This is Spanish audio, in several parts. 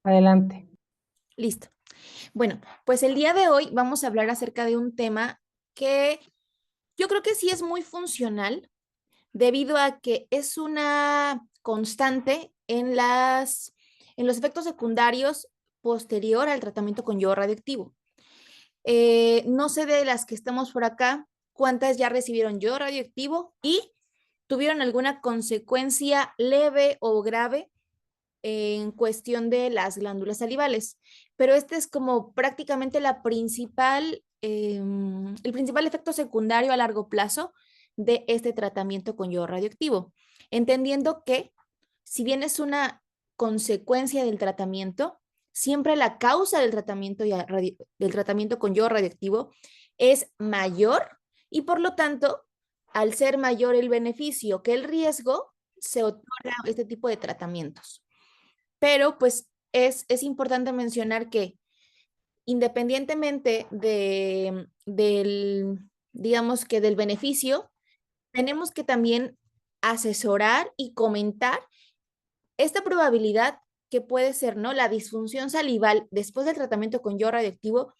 Adelante. Listo. Bueno, pues el día de hoy vamos a hablar acerca de un tema que yo creo que sí es muy funcional debido a que es una constante en los efectos secundarios posterior al tratamiento con yodo radioactivo. No sé de las que estamos por acá, cuántas ya recibieron yodo radioactivo y tuvieron alguna consecuencia leve o grave en cuestión de las glándulas salivales. Pero este es como prácticamente el principal efecto secundario a largo plazo de este tratamiento con yodo radioactivo. Entendiendo que si bien es una consecuencia del tratamiento, siempre la causa del del tratamiento con yodo radioactivo es mayor y por lo tanto, al ser mayor el beneficio que el riesgo, se otorga este tipo de tratamientos. Pero pues es importante mencionar que independientemente digamos que del beneficio, tenemos que también asesorar y comentar esta probabilidad que puede ser, ¿no? La disfunción salival después del tratamiento con yodo radioactivo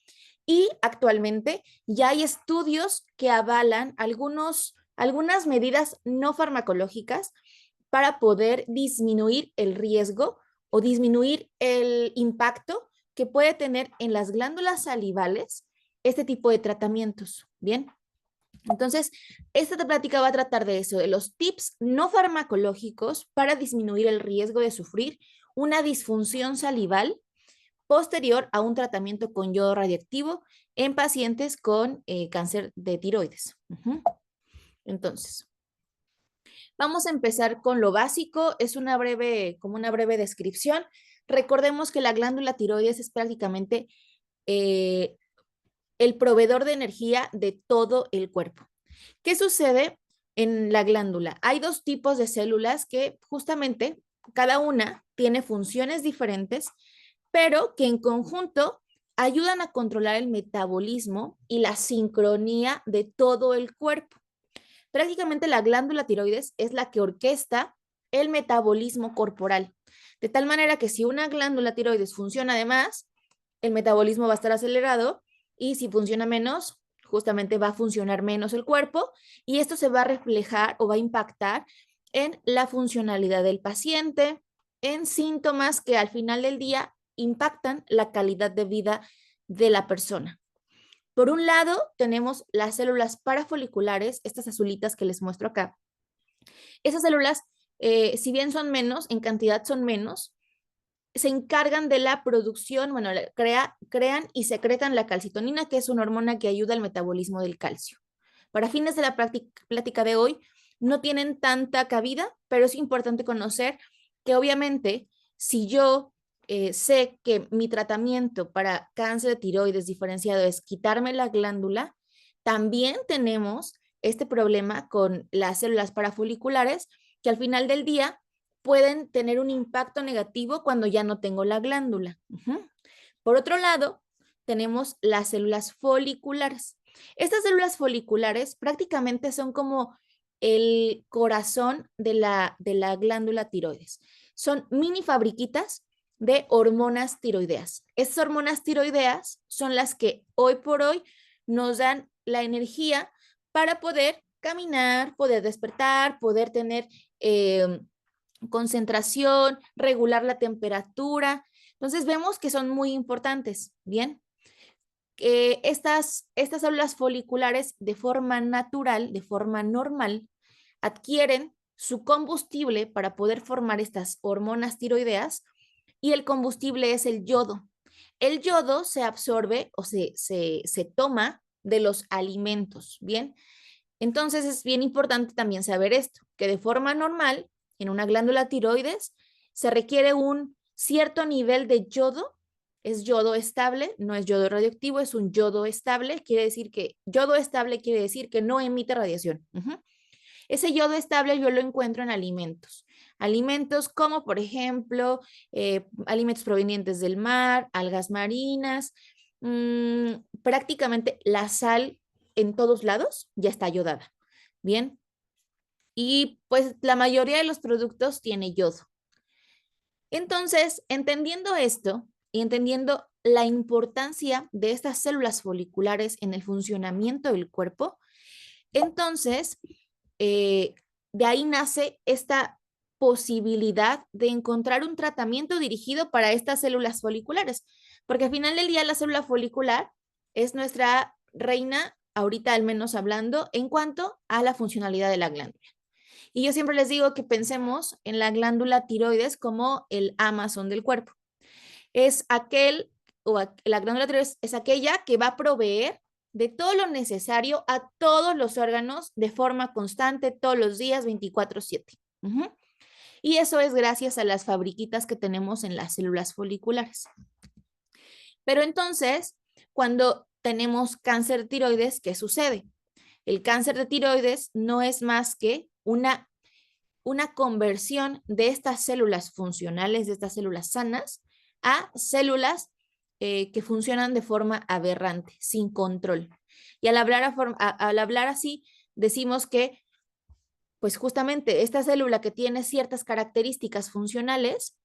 y actualmente ya hay estudios que avalan algunas medidas no farmacológicas para poder disminuir el riesgo o disminuir el impacto que puede tener en las glándulas salivales este tipo de tratamientos. Bien, entonces, esta plática va a tratar de eso, de los tips no farmacológicos para disminuir el riesgo de sufrir una disfunción salival posterior a un tratamiento con yodo radiactivo en pacientes con cáncer de tiroides. Entonces, vamos a empezar con lo básico, es como una breve descripción. Recordemos que la glándula tiroides es prácticamente eh, el proveedor de energía de todo el cuerpo. ¿Qué sucede en la glándula? Hay dos tipos de células que justamente cada una tiene funciones diferentes, pero que en conjunto ayudan a controlar el metabolismo y la sincronía de todo el cuerpo. Prácticamente la glándula tiroides es la que orquesta el metabolismo corporal, de tal manera que si una glándula tiroides funciona de más, el metabolismo va a estar acelerado y si funciona menos, justamente va a funcionar menos el cuerpo y esto se va a reflejar o va a impactar en la funcionalidad del paciente, en síntomas que al final del día impactan la calidad de vida de la persona. Por un lado, tenemos las células parafoliculares, estas azulitas que les muestro acá. Esas células, si bien son menos, en cantidad son menos, se encargan de la producción, bueno, crean y secretan la calcitonina, que es una hormona que ayuda al metabolismo del calcio. Para fines de la plática de hoy, no tienen tanta cabida, pero es importante conocer que obviamente si yo sé que mi tratamiento para cáncer de tiroides diferenciado es quitarme la glándula, también tenemos este problema con las células parafoliculares que al final del día pueden tener un impacto negativo cuando ya no tengo la glándula. Por otro lado, tenemos las células foliculares. Estas células foliculares prácticamente son como el corazón de la glándula tiroides. Son mini fabriquitas de hormonas tiroideas. Estas hormonas tiroideas son las que hoy por hoy nos dan la energía para poder caminar, poder despertar, poder tener concentración, regular la temperatura. Entonces vemos que son muy importantes, ¿bien? Estas células foliculares de forma natural, de forma normal, adquieren su combustible para poder formar estas hormonas tiroideas y el combustible es el yodo. El yodo se absorbe o se toma de los alimentos, ¿bien? Entonces es bien importante también saber esto, que de forma normal, en una glándula tiroides, se requiere un cierto nivel de yodo, es yodo estable, no es yodo radioactivo, es un yodo estable, yodo estable quiere decir que no emite radiación. Ese yodo estable yo lo encuentro en alimentos. Alimentos como, por ejemplo, alimentos provenientes del mar, algas marinas, prácticamente la sal en todos lados ya está yodada. Bien, y pues la mayoría de los productos tiene yodo. Entonces, entendiendo esto y entendiendo la importancia de estas células foliculares en el funcionamiento del cuerpo, entonces, de ahí nace esta posibilidad de encontrar un tratamiento dirigido para estas células foliculares, porque al final del día la célula folicular es nuestra reina, ahorita al menos hablando, en cuanto a la funcionalidad de la glándula. Y yo siempre les digo que pensemos en la glándula tiroides como el Amazon del cuerpo. Es aquel, la glándula tiroides es aquella que va a proveer de todo lo necesario a todos los órganos de forma constante, todos los días, 24/7. Y eso es gracias a las fabriquitas que tenemos en las células foliculares. Pero entonces, cuando tenemos cáncer de tiroides, ¿qué sucede? El cáncer de tiroides no es más que una conversión de estas células funcionales, de estas células sanas, a células que funcionan de forma aberrante, sin control. Y al hablar así, decimos que, pues justamente esta célula que tiene ciertas características funcionales,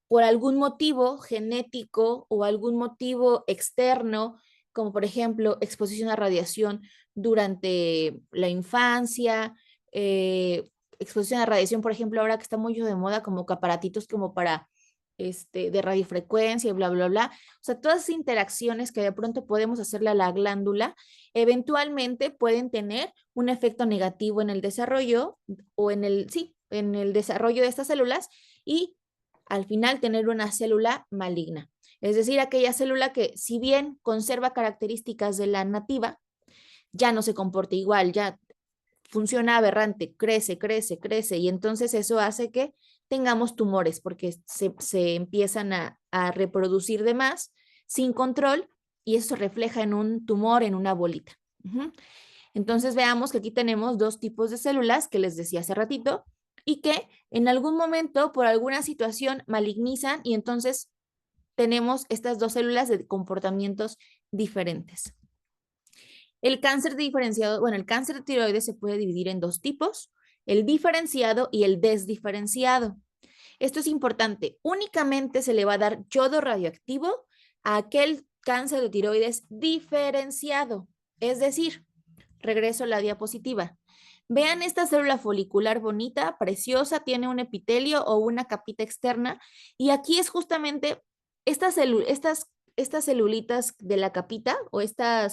por algún motivo genético o algún motivo externo, como por ejemplo exposición a radiación durante la infancia, exposición a radiación, por ejemplo, ahora que está muy de moda, como aparatitos como para de radiofrecuencia y bla, bla, bla. O sea, todas esas interacciones que de pronto podemos hacerle a la glándula, eventualmente pueden tener un efecto negativo en el desarrollo o en el desarrollo de estas células y al final tener una célula maligna. Es decir, aquella célula que si bien conserva características de la nativa, ya no se comporta igual, ya funciona aberrante, crece, crece, crece, y entonces eso hace que tengamos tumores porque se empiezan a reproducir de más sin control y eso se refleja en un tumor, en una bolita. Entonces veamos que aquí tenemos dos tipos de células que les decía hace ratito y que en algún momento por alguna situación malignizan y entonces tenemos estas dos células de comportamientos diferentes. El cáncer diferenciado, bueno, el cáncer de tiroides se puede dividir en dos tipos, el diferenciado y el desdiferenciado. Esto es importante, únicamente se le va a dar yodo radioactivo a aquel cáncer de tiroides diferenciado, es decir, regreso a la diapositiva. Vean esta célula folicular bonita, preciosa, tiene un epitelio o una capita externa y aquí es justamente estas celulitas de la capita o esta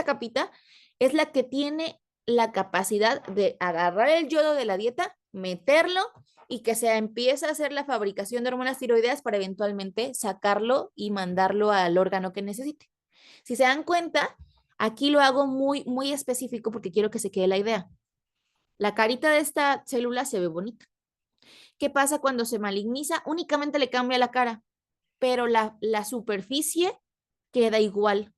capita es la que tiene la capacidad de agarrar el yodo de la dieta, meterlo y que se empiece a hacer la fabricación de hormonas tiroideas para eventualmente sacarlo y mandarlo al órgano que necesite. Si se dan cuenta, aquí lo hago muy, muy específico porque quiero que se quede la idea. La carita de esta célula se ve bonita. ¿Qué pasa cuando se maligniza? Únicamente le cambia la cara, pero la superficie queda igual.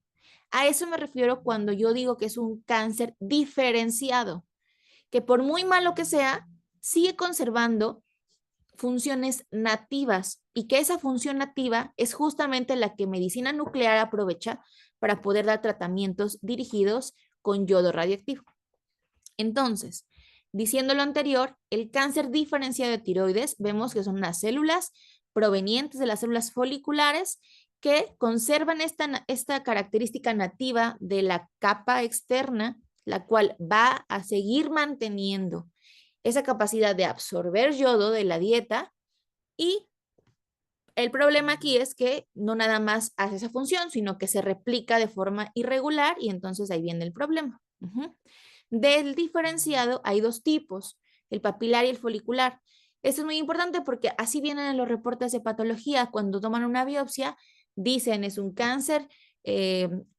A eso me refiero cuando yo digo que es un cáncer diferenciado, que por muy malo que sea, sigue conservando funciones nativas y que esa función nativa es justamente la que medicina nuclear aprovecha para poder dar tratamientos dirigidos con yodo radioactivo. Entonces, diciendo lo anterior, el cáncer diferenciado de tiroides, vemos que son unas células provenientes de las células foliculares que conservan esta característica nativa de la capa externa, la cual va a seguir manteniendo esa capacidad de absorber yodo de la dieta y el problema aquí es que no nada más hace esa función, sino que se replica de forma irregular y entonces ahí viene el problema. Del diferenciado hay dos tipos, el papilar y el folicular. Esto es muy importante porque así vienen en los reportes de patología. Cuando toman una biopsia, dicen es un cáncer,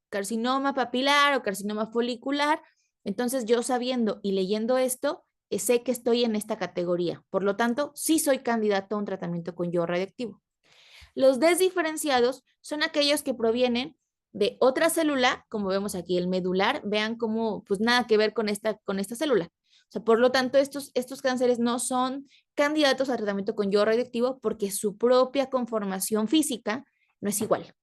carcinoma papilar o carcinoma folicular. Entonces yo sabiendo y leyendo esto, sé que estoy en esta categoría. Por lo tanto, sí soy candidato a un tratamiento con yodo radioactivo. Los desdiferenciados son aquellos que provienen de otra célula, como vemos aquí el medular, vean cómo pues nada que ver con esta célula. O sea, por lo tanto, estos cánceres no son candidatos a tratamiento con yodo radioactivo porque su propia conformación física no es igual.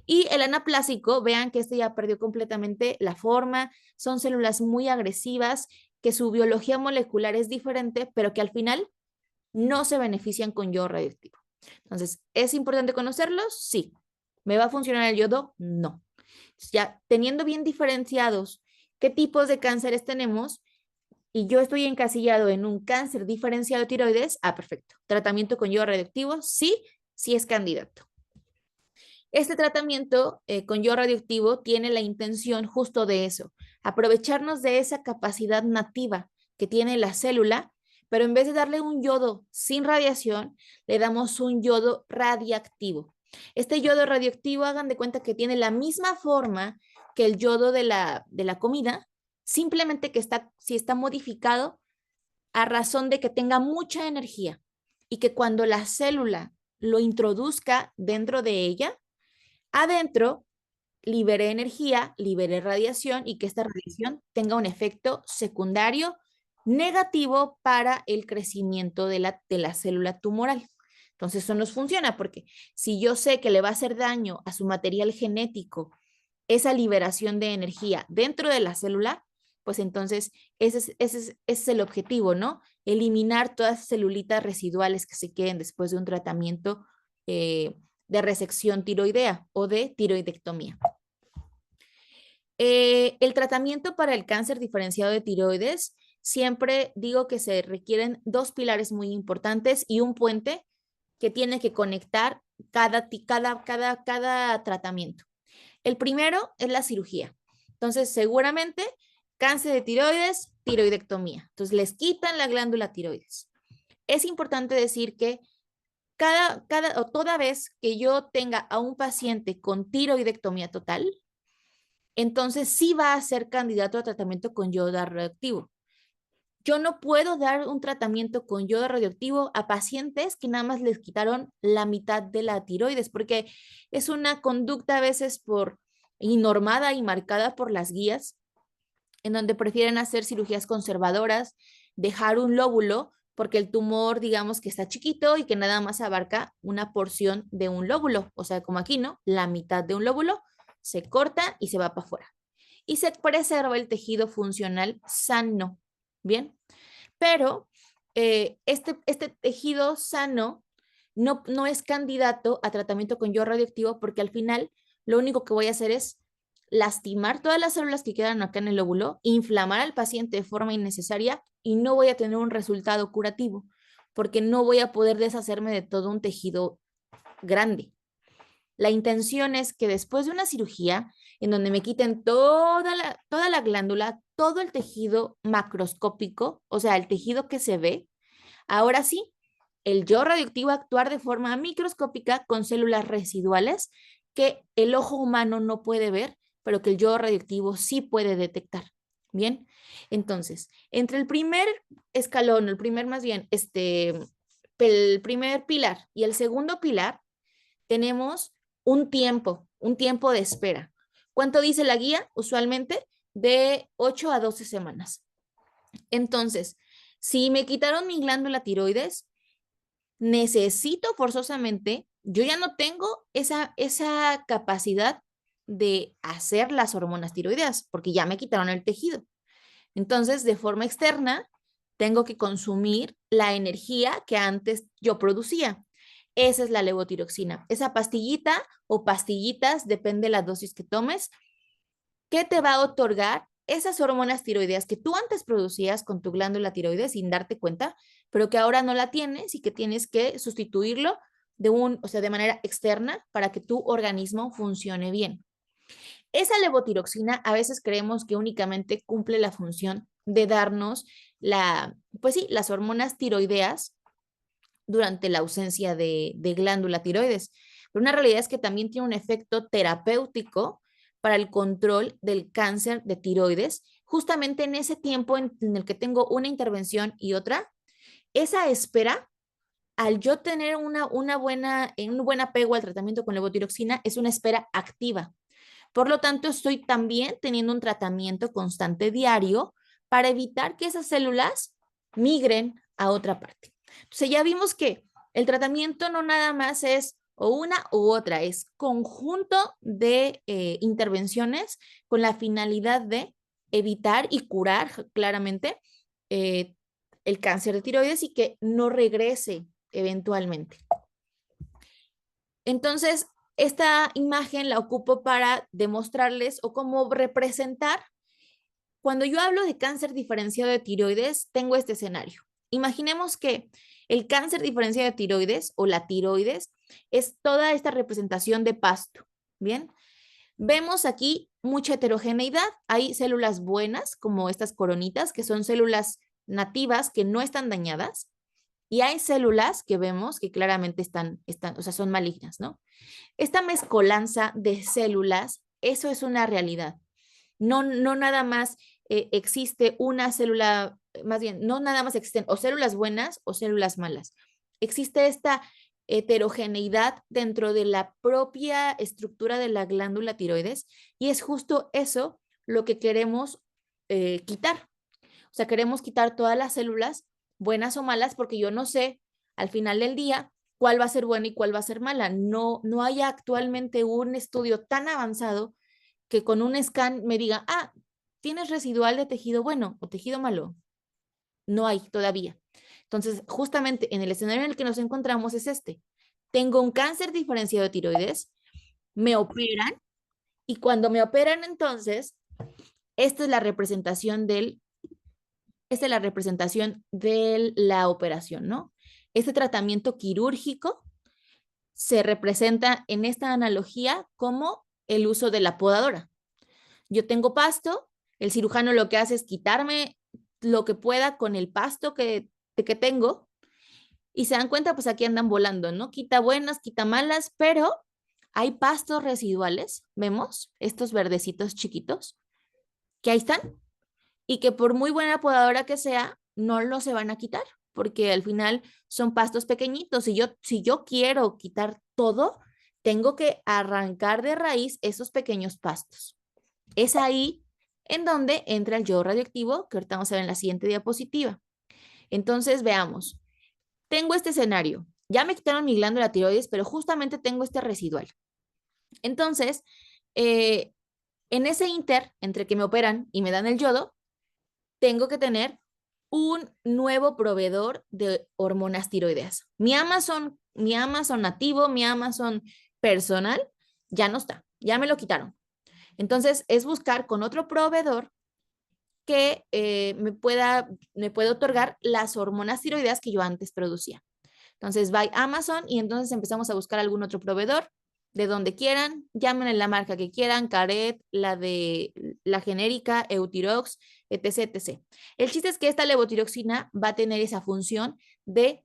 Y el anaplásico, vean que este ya perdió completamente la forma, son células muy agresivas, que su biología molecular es diferente, pero que al final no se benefician con yodo radioactivo. Entonces, ¿es importante conocerlos? Sí. ¿Me va a funcionar el yodo? No. Ya teniendo bien diferenciados qué tipos de cánceres tenemos y yo estoy encasillado en un cáncer diferenciado de tiroides, perfecto. Tratamiento con yodo radioactivo, sí, sí es candidato. Este tratamiento con yodo radioactivo tiene la intención justo de eso, aprovecharnos de esa capacidad nativa que tiene la célula, pero en vez de darle un yodo sin radiación, le damos un yodo radiactivo. Este yodo radioactivo, hagan de cuenta que tiene la misma forma que el yodo de la comida, simplemente que si está modificado a razón de que tenga mucha energía y que cuando la célula lo introduzca dentro de ella, adentro libere energía, libere radiación y que esta radiación tenga un efecto secundario negativo para el crecimiento de la célula tumoral. Entonces eso nos funciona porque si yo sé que le va a hacer daño a su material genético esa liberación de energía dentro de la célula, pues entonces ese es el objetivo, ¿no? Eliminar todas las celulitas residuales que se queden después de un tratamiento de resección tiroidea o de tiroidectomía. El tratamiento para el cáncer diferenciado de tiroides, siempre digo que se requieren dos pilares muy importantes y un puente que tiene que conectar cada tratamiento. El primero es la cirugía. Entonces, seguramente, cáncer de tiroides, tiroidectomía. Entonces, les quitan la glándula tiroides. Es importante decir que o toda vez que yo tenga a un paciente con tiroidectomía total, entonces sí va a ser candidato a tratamiento con yodo radioactivo. Yo no puedo dar un tratamiento con yodo radioactivo a pacientes que nada más les quitaron la mitad de la tiroides, porque es una conducta a veces y normada y marcada por las guías, en donde prefieren hacer cirugías conservadoras, dejar un lóbulo, porque el tumor, digamos que está chiquito y que nada más abarca una porción de un lóbulo, o sea, como aquí, ¿no? La mitad de un lóbulo se corta y se va para afuera. Y se preserva el tejido funcional sano, ¿bien? Pero este tejido sano no es candidato a tratamiento con yodo radioactivo porque al final lo único que voy a hacer es lastimar todas las células que quedan acá en el óvulo, inflamar al paciente de forma innecesaria y no voy a tener un resultado curativo porque no voy a poder deshacerme de todo un tejido grande. La intención es que después de una cirugía, en donde me quiten toda la glándula, todo el tejido macroscópico, o sea, el tejido que se ve, ahora sí, el yodo radioactivo actuar de forma microscópica con células residuales que el ojo humano no puede ver, pero que el yodo radioactivo sí puede detectar. Bien, entonces, entre el primer escalón, el primer pilar y el segundo pilar, tenemos un tiempo de espera. ¿Cuánto dice la guía? Usualmente de 8 a 12 semanas. Entonces, si me quitaron mi glándula tiroides, necesito forzosamente, yo ya no tengo esa capacidad de hacer las hormonas tiroideas, porque ya me quitaron el tejido. Entonces, de forma externa, tengo que consumir la energía que antes yo producía. Esa es la levotiroxina. Esa pastillita o pastillitas, depende de la dosis que tomes, que te va a otorgar esas hormonas tiroideas que tú antes producías con tu glándula tiroides sin darte cuenta, pero que ahora no la tienes y que tienes que sustituirlo de manera externa para que tu organismo funcione bien. Esa levotiroxina a veces creemos que únicamente cumple la función de darnos pues sí, las hormonas tiroideas durante la ausencia de glándula tiroides. Pero una realidad es que también tiene un efecto terapéutico para el control del cáncer de tiroides, justamente en ese tiempo en el que tengo una intervención y otra, esa espera, al yo tener un buen apego al tratamiento con levotiroxina, es una espera activa. Por lo tanto, estoy también teniendo un tratamiento constante diario para evitar que esas células migren a otra parte. Entonces ya vimos que el tratamiento no nada más es o una u otra, es conjunto de intervenciones con la finalidad de evitar y curar claramente eh, el cáncer de tiroides y que no regrese eventualmente. Entonces, esta imagen la ocupo para demostrarles o como representar. Cuando yo hablo de cáncer diferenciado de tiroides, tengo este escenario. Imaginemos que el cáncer diferenciado de tiroides o la tiroides es toda esta representación de pasto. Bien, vemos aquí mucha heterogeneidad. Hay células buenas, como estas coronitas, que son células nativas que no están dañadas. Y hay células que vemos que claramente o sea, son malignas, ¿no? Esta mezcolanza de células, eso es una realidad. No nada más existe una célula, más bien, no nada más existen o células buenas o células malas. Existe esta heterogeneidad dentro de la propia estructura de la glándula tiroides y es justo eso lo que queremos quitar. O sea, queremos quitar todas las células, buenas o malas, porque yo no sé al final del día cuál va a ser buena y cuál va a ser mala. No hay actualmente un estudio tan avanzado que con un scan me diga, ah, tienes residual de tejido bueno o tejido malo. No hay todavía. Entonces, justamente en el escenario en el que nos encontramos es este. Tengo un cáncer diferenciado de tiroides, me operan y cuando me operan entonces, esta es la representación esta es la representación de la operación, ¿no? Este tratamiento quirúrgico se representa en esta analogía como el uso de la podadora. Yo tengo pasto, el cirujano lo que hace es quitarme lo que pueda con el pasto que tengo y se dan cuenta, pues aquí andan volando, ¿no? Quita buenas, quita malas, pero hay pastos residuales, vemos, estos verdecitos chiquitos, que ahí están y que por muy buena podadora que sea, no lo se van a quitar, porque al final son pastos pequeñitos. Si yo quiero quitar todo, tengo que arrancar de raíz esos pequeños pastos. Es ahí en donde entra el yodo radioactivo, que ahorita vamos a ver en la siguiente diapositiva. Entonces, veamos. Tengo este escenario. Ya me quitaron mi glándula tiroides, pero justamente tengo este residual. Entonces, en ese inter, entre que me operan y me dan el yodo, tengo que tener un nuevo proveedor de hormonas tiroideas. Mi Amazon nativo, mi Amazon personal, ya no está, ya me lo quitaron. Entonces, es buscar con otro proveedor que me pueda otorgar las hormonas tiroideas que yo antes producía. Entonces, va a Amazon y entonces empezamos a buscar algún otro proveedor de donde quieran, llamen en la marca que quieran, Caret, la genérica, Eutirox, etc, etc. El chiste es que esta levotiroxina va a tener esa función de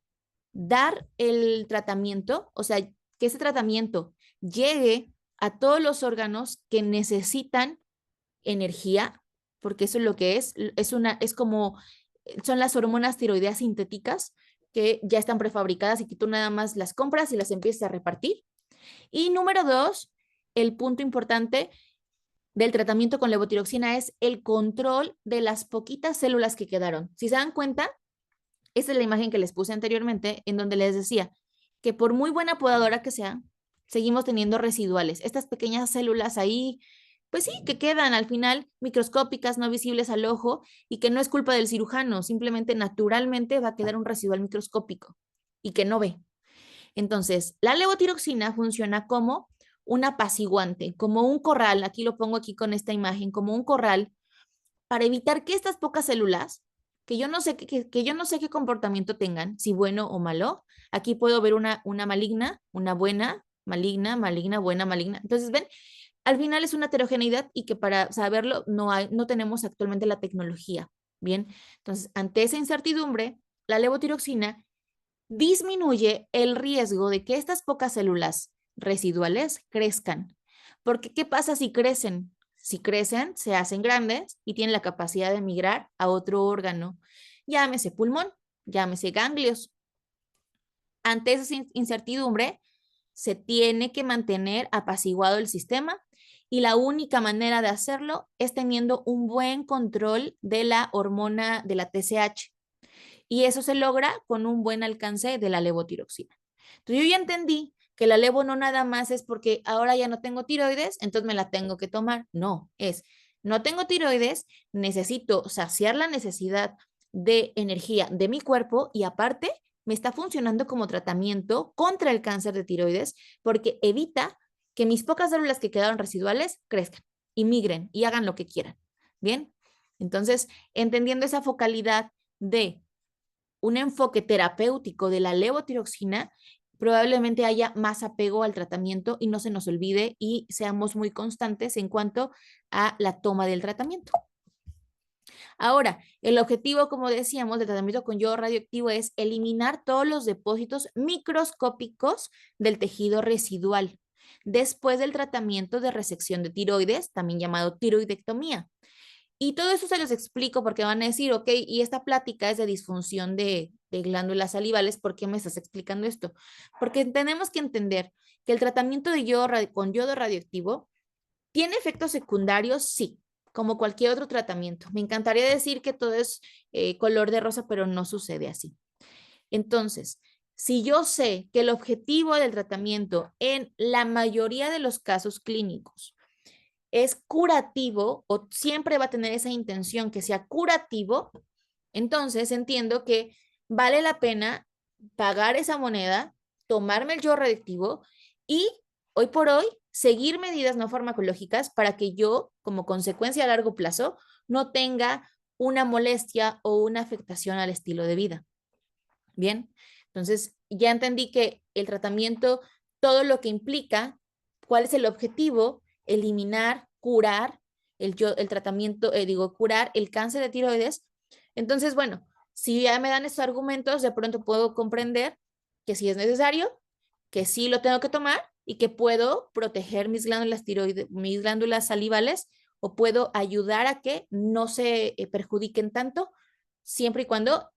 dar el tratamiento, o sea, que ese tratamiento llegue a todos los órganos que necesitan energía, porque eso es lo que es como, son las hormonas tiroideas sintéticas que ya están prefabricadas y que tú nada más las compras y las empiezas a repartir. Y número dos, el punto importante del tratamiento con levotiroxina es el control de las poquitas células que quedaron. Si se dan cuenta, esta es la imagen que les puse anteriormente, en donde les decía que por muy buena podadora que sea, seguimos teniendo residuales. Estas pequeñas células ahí, pues sí, que quedan al final microscópicas, no visibles al ojo, y que no es culpa del cirujano, simplemente naturalmente va a quedar un residual microscópico y que no ve. Entonces, la levotiroxina funciona como un apaciguante, como un corral, aquí lo pongo aquí con esta imagen, como un corral para evitar que estas pocas células, que yo no sé que yo no sé qué comportamiento tengan, si bueno o malo, aquí puedo ver una maligna, una buena, maligna, maligna, buena, maligna. Entonces, ven, al final es una heterogeneidad y que para saberlo no tenemos actualmente la tecnología. Bien, entonces, ante esa incertidumbre, la levotiroxina disminuye el riesgo de que estas pocas células residuales crezcan. Porque, ¿qué pasa si crecen? Si crecen, se hacen grandes y tienen la capacidad de migrar a otro órgano, llámese pulmón, llámese ganglios. Ante esa incertidumbre, se tiene que mantener apaciguado el sistema y la única manera de hacerlo es teniendo un buen control de la hormona de la TSH. Y eso se logra con un buen alcance de la levotiroxina. Entonces yo ya entendí que la levo no nada más es porque ahora ya no tengo tiroides, entonces me la tengo que tomar. No, no tengo tiroides, necesito saciar la necesidad de energía de mi cuerpo y aparte me está funcionando como tratamiento contra el cáncer de tiroides porque evita que mis pocas células que quedaron residuales crezcan y migren y hagan lo que quieran. Bien, entonces, entendiendo esa focalidad de un enfoque terapéutico de la levotiroxina, probablemente haya más apego al tratamiento y no se nos olvide y seamos muy constantes en cuanto a la toma del tratamiento. Ahora, el objetivo, como decíamos, del tratamiento con yodo radioactivo es eliminar todos los depósitos microscópicos del tejido residual después del tratamiento de resección de tiroides, también llamado tiroidectomía. Y todo eso se los explico porque van a decir, ok, y esta plática es de disfunción de glándulas salivales, ¿por qué me estás explicando esto? Porque tenemos que entender que el tratamiento de yodo con yodo radioactivo tiene efectos secundarios, sí, como cualquier otro tratamiento. Me encantaría decir que todo es color de rosa, pero no sucede así. Entonces, si yo sé que el objetivo del tratamiento en la mayoría de los casos clínicos es curativo o siempre va a tener esa intención que sea curativo, entonces entiendo que vale la pena pagar esa moneda, tomarme el yo radioactivo y hoy por hoy seguir medidas no farmacológicas para que yo, como consecuencia a largo plazo, no tenga una molestia o una afectación al estilo de vida. Bien, entonces ya entendí que el tratamiento, todo lo que implica, cuál es el objetivo, eliminar, curar el tratamiento, curar el cáncer de tiroides. Entonces, bueno, si ya me dan estos argumentos, de pronto puedo comprender que sí es necesario, que sí lo tengo que tomar y que puedo proteger mis glándulas tiroides, mis glándulas salivales o puedo ayudar a que no se perjudiquen tanto siempre y cuando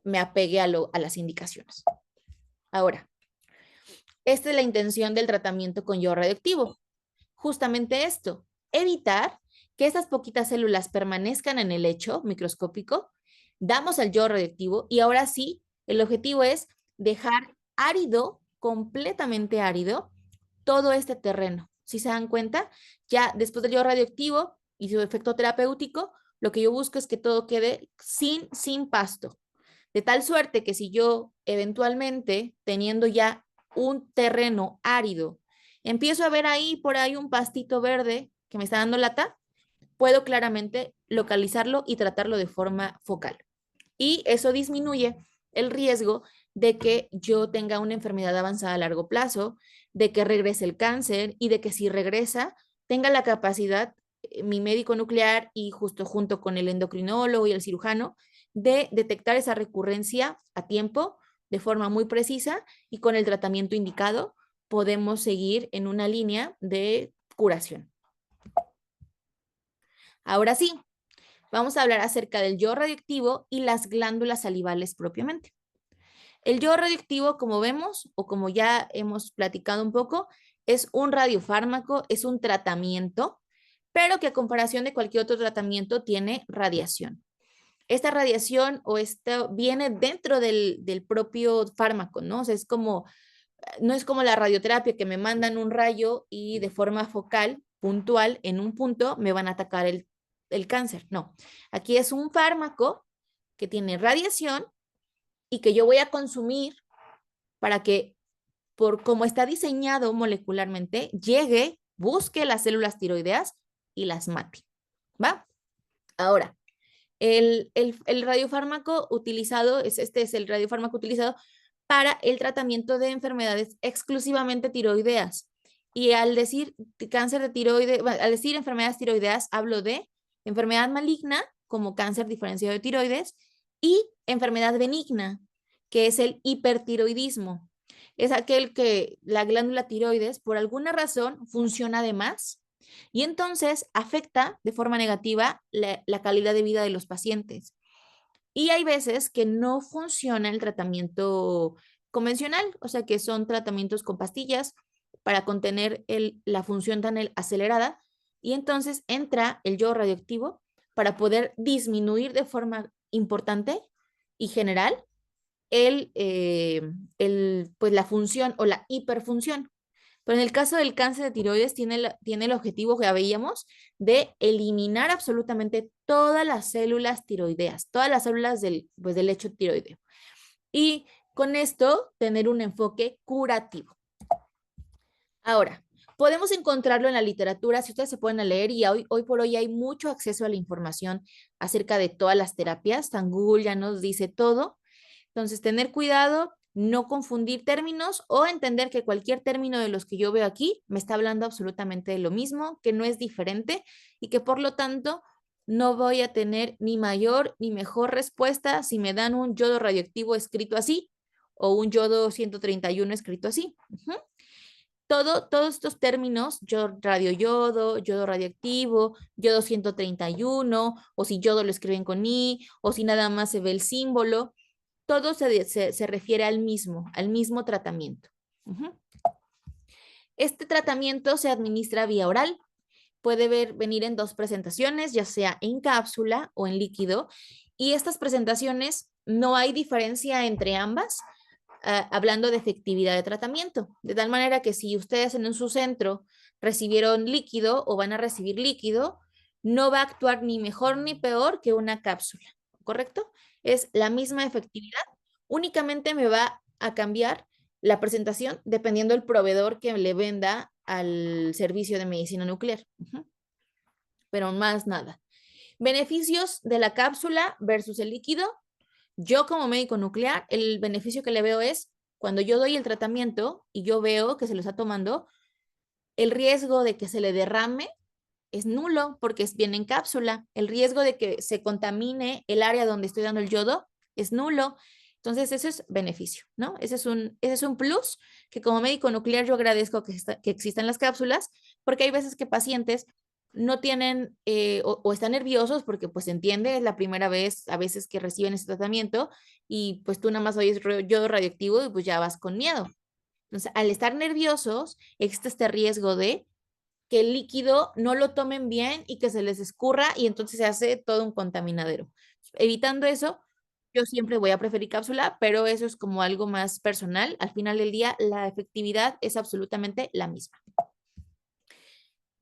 me apegue a las indicaciones. Ahora, esta es la intención del tratamiento con yodo radioactivo. Justamente esto, evitar que estas poquitas células permanezcan en el lecho microscópico, damos al yodo radioactivo y ahora sí, el objetivo es dejar árido, completamente árido, todo este terreno. Si se dan cuenta, ya después del yodo radioactivo y su efecto terapéutico, lo que yo busco es que todo quede sin pasto. De tal suerte que si yo eventualmente, teniendo ya un terreno árido, empiezo a ver ahí por ahí un pastito verde que me está dando lata, puedo claramente localizarlo y tratarlo de forma focal. Y eso disminuye el riesgo de que yo tenga una enfermedad avanzada a largo plazo, de que regrese el cáncer y de que si regresa, tenga la capacidad, mi médico nuclear y justo junto con el endocrinólogo y el cirujano, de detectar esa recurrencia a tiempo, de forma muy precisa y con el tratamiento indicado, podemos seguir en una línea de curación. Ahora sí, vamos a hablar acerca del yodo radioactivo y las glándulas salivales propiamente. El yodo radioactivo, como vemos o como ya hemos platicado un poco, es un radiofármaco, es un tratamiento, pero que a comparación de cualquier otro tratamiento tiene radiación. Esta radiación o esto viene dentro del propio fármaco, ¿no? O sea, es como, no es como la radioterapia que me mandan un rayo y de forma focal, puntual, en un punto me van a atacar el cáncer. No, aquí es un fármaco que tiene radiación y que yo voy a consumir para que, por cómo está diseñado molecularmente, llegue, busque las células tiroideas y las mate. ¿Va? Ahora, el radiofármaco utilizado, este es el radiofármaco utilizado para el tratamiento de enfermedades exclusivamente tiroideas. Y al decir cáncer de tiroides, al decir enfermedades tiroideas, hablo de enfermedad maligna, como cáncer diferenciado de tiroides, y enfermedad benigna, que es el hipertiroidismo. Es aquel que la glándula tiroides, por alguna razón, funciona de más y entonces afecta de forma negativa la calidad de vida de los pacientes. Y hay veces que no funciona el tratamiento convencional, o sea que son tratamientos con pastillas para contener la función tan acelerada y entonces entra el yodo radioactivo para poder disminuir de forma importante y general pues la función o la hiperfunción. Pero en el caso del cáncer de tiroides tiene el objetivo que ya veíamos de eliminar absolutamente todas las células tiroideas, todas las células pues, del lecho tiroideo. Y con esto tener un enfoque curativo. Ahora, podemos encontrarlo en la literatura, si ustedes se pueden leer, y hoy por hoy hay mucho acceso a la información acerca de todas las terapias. San Google ya nos dice todo. Entonces, tener cuidado, no confundir términos o entender que cualquier término de los que yo veo aquí me está hablando absolutamente de lo mismo, que no es diferente y que por lo tanto no voy a tener ni mayor ni mejor respuesta si me dan un yodo radioactivo escrito así o un yodo 131 escrito así. Todos estos términos, yodo radioactivo, yodo 131, o si yodo lo escriben con I, o si nada más se ve el símbolo, todo se refiere al mismo tratamiento. Este tratamiento se administra vía oral. Puede venir en dos presentaciones, ya sea en cápsula o en líquido. Y estas presentaciones no hay diferencia entre ambas, hablando de efectividad de tratamiento. De tal manera que si ustedes en su centro recibieron líquido o van a recibir líquido, no va a actuar ni mejor ni peor que una cápsula, ¿correcto? Es la misma efectividad, únicamente me va a cambiar la presentación dependiendo del proveedor que le venda al servicio de medicina nuclear. Pero más nada. Beneficios de la cápsula versus el líquido. Yo como médico nuclear, el beneficio que le veo es cuando yo doy el tratamiento y yo veo que se lo está tomando, el riesgo de que se le derrame es nulo porque viene en cápsula. El riesgo de que se contamine el área donde estoy dando el yodo es nulo. Entonces, eso es beneficio, ¿no? Ese es un plus que como médico nuclear yo agradezco que existan las cápsulas, porque hay veces que pacientes no tienen o están nerviosos porque pues se entiende, es la primera vez a veces que reciben ese tratamiento y pues tú nada más oyes yodo radioactivo y pues ya vas con miedo. Entonces, al estar nerviosos, existe este riesgo de que el líquido no lo tomen bien y que se les escurra y entonces se hace todo un contaminadero. Evitando eso, yo siempre voy a preferir cápsula, pero eso es como algo más personal. Al final del día, la efectividad es absolutamente la misma.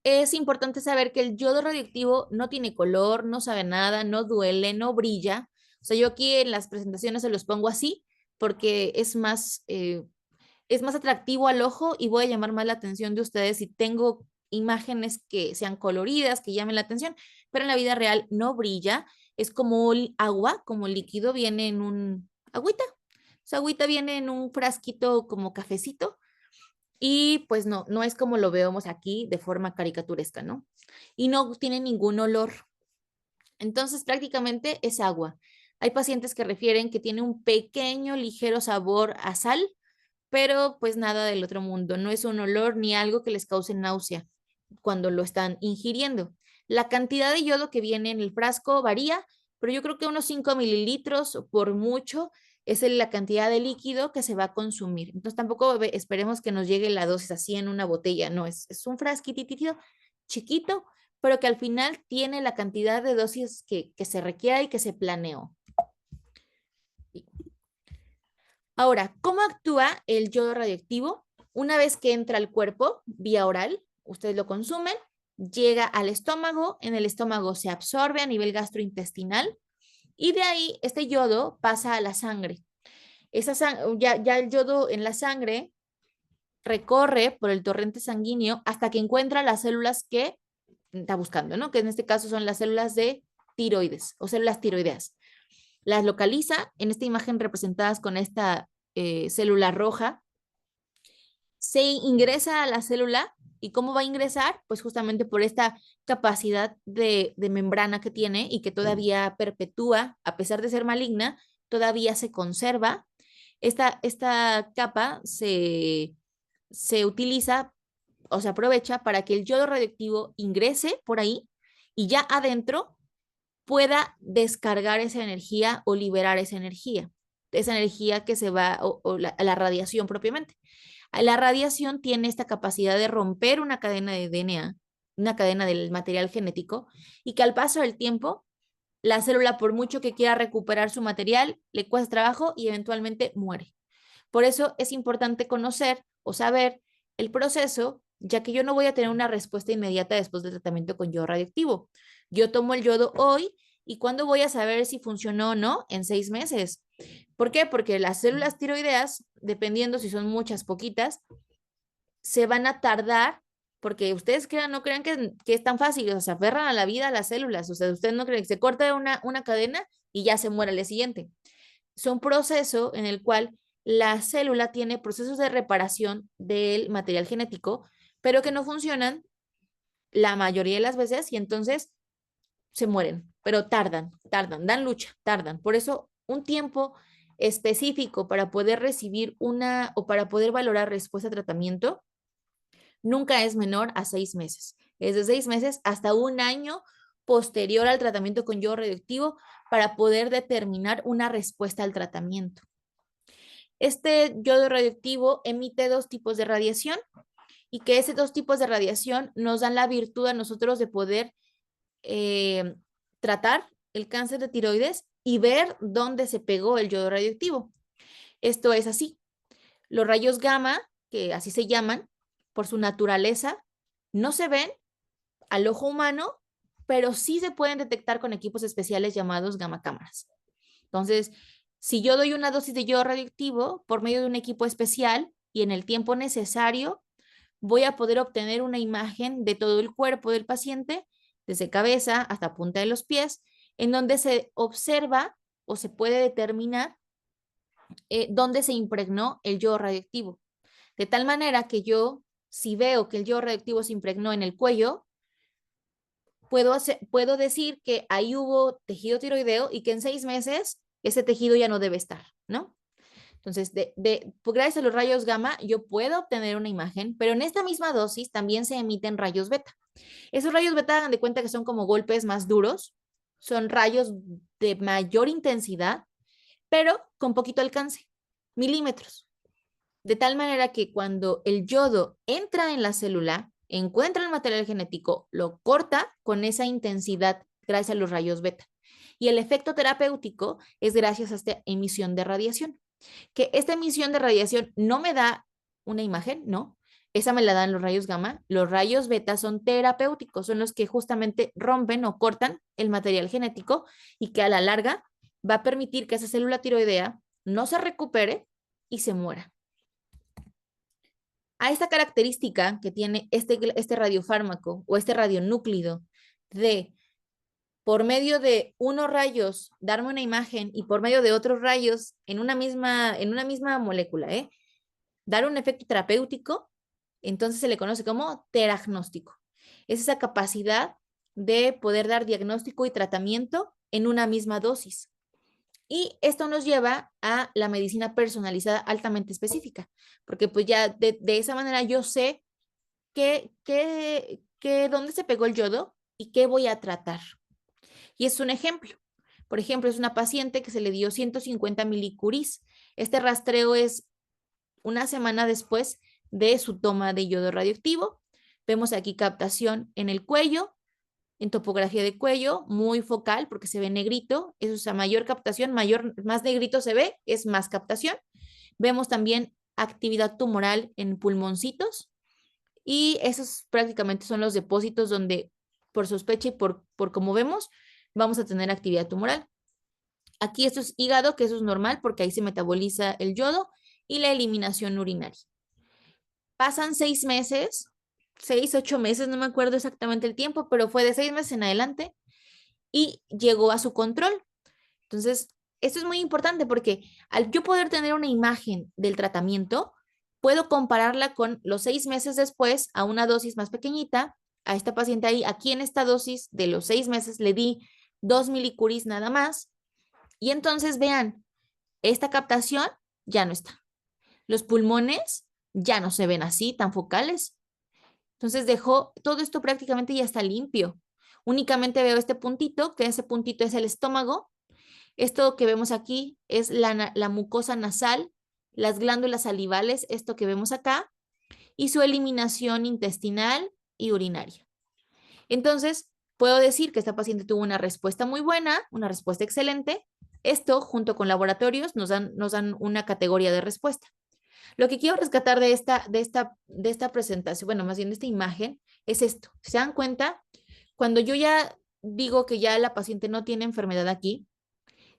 Es importante saber que el yodo radioactivo no tiene color, no sabe nada, no duele, no brilla. O sea, yo aquí en las presentaciones se los pongo así porque es más atractivo al ojo y voy a llamar más la atención de ustedes si tengo imágenes que sean coloridas, que llamen la atención, pero en la vida real no brilla, es como agua, como líquido, viene en un agüita, esa agüita viene en un frasquito como cafecito y pues no es como lo vemos aquí de forma caricaturesca, ¿no? Y no tiene ningún olor. Entonces prácticamente es agua. Hay pacientes que refieren que tiene un pequeño, ligero sabor a sal, pero pues nada del otro mundo, no es un olor ni algo que les cause náusea cuando lo están ingiriendo. La cantidad de yodo que viene en el frasco varía, pero yo creo que unos 5 mililitros por mucho es la cantidad de líquido que se va a consumir. Entonces tampoco esperemos que nos llegue la dosis así en una botella, no, es un frasquitito chiquito, pero que al final tiene la cantidad de dosis que se requiera y que se planeó. Ahora, ¿cómo actúa el yodo radioactivo? Una vez que entra al cuerpo vía oral, ustedes lo consumen, llega al estómago, en el estómago se absorbe a nivel gastrointestinal y de ahí este yodo pasa a la sangre. Ya el yodo en la sangre recorre por el torrente sanguíneo hasta que encuentra las células que está buscando, ¿no? Que en este caso son las células de tiroides o células tiroideas. Las localiza en esta imagen representadas con esta célula roja, se ingresa a la célula y cómo va a ingresar, pues justamente por esta capacidad de membrana que tiene y que todavía perpetúa, a pesar de ser maligna, todavía se conserva. Esta capa se utiliza o se aprovecha para que el yodo radioactivo ingrese por ahí y ya adentro pueda descargar esa energía o liberar esa energía que se va, o la radiación propiamente. La radiación tiene esta capacidad de romper una cadena de DNA, una cadena del material genético, y que al paso del tiempo, la célula, por mucho que quiera recuperar su material, le cuesta trabajo y eventualmente muere. Por eso es importante conocer o saber el proceso, ya que yo no voy a tener una respuesta inmediata después del tratamiento con yodo radioactivo. Yo tomo el yodo hoy y ¿cuándo voy a saber si funcionó o no? En 6 meses. ¿Por qué? Porque las células tiroideas, dependiendo si son muchas, poquitas, se van a tardar, porque ustedes crean, no crean que es tan fácil, o sea, se aferran a la vida a las células, o sea, ustedes no creen que se corta una cadena y ya se muere el día siguiente. Es un proceso en el cual la célula tiene procesos de reparación del material genético, pero que no funcionan la mayoría de las veces y entonces se mueren, pero tardan, dan lucha, tardan. Por eso un tiempo específico para poder recibir una o para poder valorar respuesta a tratamiento nunca es menor a 6 meses. Es de 6 meses hasta un año posterior al tratamiento con yodo radioactivo para poder determinar una respuesta al tratamiento. Este yodo radioactivo emite dos tipos de radiación y que esos dos tipos de radiación nos dan la virtud a nosotros de poder eh, tratar el cáncer de tiroides y ver dónde se pegó el yodo radioactivo. Esto es así. Los rayos gamma, que así se llaman, por su naturaleza, no se ven al ojo humano, pero sí se pueden detectar con equipos especiales llamados gamma cámaras. Entonces, si yo doy una dosis de yodo radioactivo por medio de un equipo especial y en el tiempo necesario, voy a poder obtener una imagen de todo el cuerpo del paciente, desde cabeza hasta punta de los pies, en donde se observa o se puede determinar dónde se impregnó el yodo radioactivo. De tal manera que yo, si veo que el yodo radioactivo se impregnó en el cuello, puedo decir que ahí hubo tejido tiroideo y que en 6 meses ese tejido ya no debe estar, ¿no? Entonces, pues gracias a los rayos gamma, yo puedo obtener una imagen, pero en esta misma dosis también se emiten rayos beta. Esos rayos beta, hagan de cuenta que son como golpes más duros, son rayos de mayor intensidad, pero con poquito alcance, milímetros. De tal manera que cuando el yodo entra en la célula, encuentra el material genético, lo corta con esa intensidad gracias a los rayos beta. Y el efecto terapéutico es gracias a esta emisión de radiación. Que esta emisión de radiación no me da una imagen, no. Esa me la dan los rayos gamma. Los rayos beta son terapéuticos, son los que justamente rompen o cortan el material genético y que a la larga va a permitir que esa célula tiroidea no se recupere y se muera. A esta característica que tiene este radiofármaco o este radionúclido de por medio de unos rayos darme una imagen y por medio de otros rayos en una misma molécula, dar un efecto terapéutico, entonces se le conoce como teragnóstico. Es esa capacidad de poder dar diagnóstico y tratamiento en una misma dosis. Y esto nos lleva a la medicina personalizada altamente específica, porque pues ya de esa manera yo sé dónde se pegó el yodo y qué voy a tratar. Y es un ejemplo. Por ejemplo, es una paciente que se le dio 150 milicuris. Este rastreo es una semana después de su toma de yodo radioactivo. Vemos aquí captación en el cuello, en topografía de cuello, muy focal porque se ve negrito. Eso es a mayor captación, más negrito se ve, es más captación. Vemos también actividad tumoral en pulmoncitos y esos prácticamente son los depósitos donde por sospecha y por como vemos, vamos a tener actividad tumoral. Aquí esto es hígado, que eso es normal porque ahí se metaboliza el yodo y la eliminación urinaria. Pasan 6 meses, 6, 8 meses, no me acuerdo exactamente el tiempo, pero fue de 6 meses en adelante y llegó a su control. Entonces, esto es muy importante porque al yo poder tener una imagen del tratamiento, puedo compararla con los 6 meses después a una dosis más pequeñita. A esta paciente ahí, aquí en esta dosis de los 6 meses le di 2 milicuris nada más. Y entonces vean, esta captación ya no está. Los pulmones ya no se ven así, tan focales. Entonces dejó, todo esto prácticamente ya está limpio. Únicamente veo este puntito, que ese puntito es el estómago. Esto que vemos aquí es la mucosa nasal, las glándulas salivales, esto que vemos acá, y su eliminación intestinal y urinaria. Entonces, puedo decir que esta paciente tuvo una respuesta muy buena, una respuesta excelente. Esto, junto con laboratorios, nos dan una categoría de respuesta. Lo que quiero rescatar de esta presentación, bueno, más bien de esta imagen, es esto. ¿Se dan cuenta? Cuando yo ya digo que ya la paciente no tiene enfermedad aquí,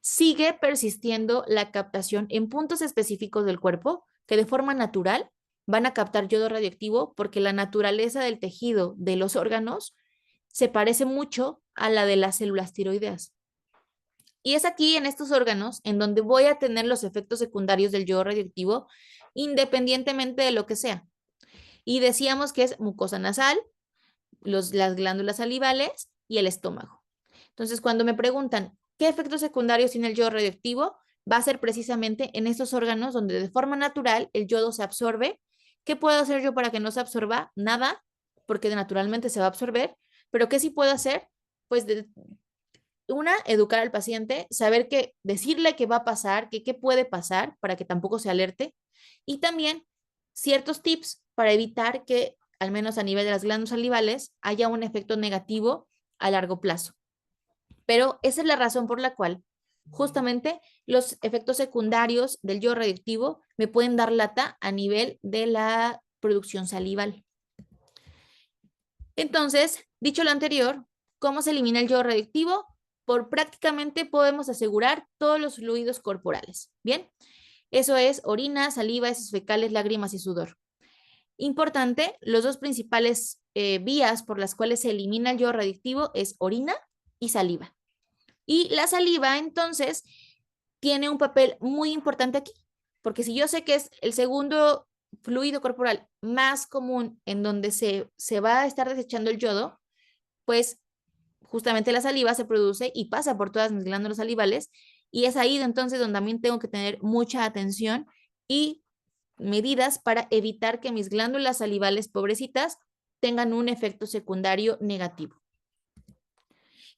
sigue persistiendo la captación en puntos específicos del cuerpo que de forma natural van a captar yodo radioactivo porque la naturaleza del tejido de los órganos se parece mucho a la de las células tiroideas. Y es aquí en estos órganos en donde voy a tener los efectos secundarios del yodo radioactivo independientemente de lo que sea. Y decíamos que es mucosa nasal, las glándulas salivales y el estómago. Entonces, cuando me preguntan qué efectos secundarios tiene el yodo radioactivo, va a ser precisamente en estos órganos donde de forma natural el yodo se absorbe. ¿Qué puedo hacer yo para que no se absorba? Nada, porque naturalmente se va a absorber, pero ¿qué sí puedo hacer? Pues educar al paciente, saber qué, decirle qué va a pasar, qué puede pasar para que tampoco se alerte y también ciertos tips para evitar que, al menos a nivel de las glándulas salivales, haya un efecto negativo a largo plazo. Pero esa es la razón por la cual justamente los efectos secundarios del yodo radioactivo me pueden dar lata a nivel de la producción salival. Entonces, dicho lo anterior, ¿cómo se elimina el yodo radioactivo? Por prácticamente podemos asegurar todos los fluidos corporales. Bien, eso es orina, saliva, heces fecales, lágrimas y sudor. Importante, los dos principales vías por las cuales se elimina el yodo radioactivo es orina y saliva. Y la saliva, entonces, tiene un papel muy importante aquí, porque si yo sé que es el segundo fluido corporal más común en donde se va a estar desechando el yodo, pues justamente la saliva se produce y pasa por todas mis glándulas salivales y es ahí entonces donde también tengo que tener mucha atención y medidas para evitar que mis glándulas salivales pobrecitas tengan un efecto secundario negativo.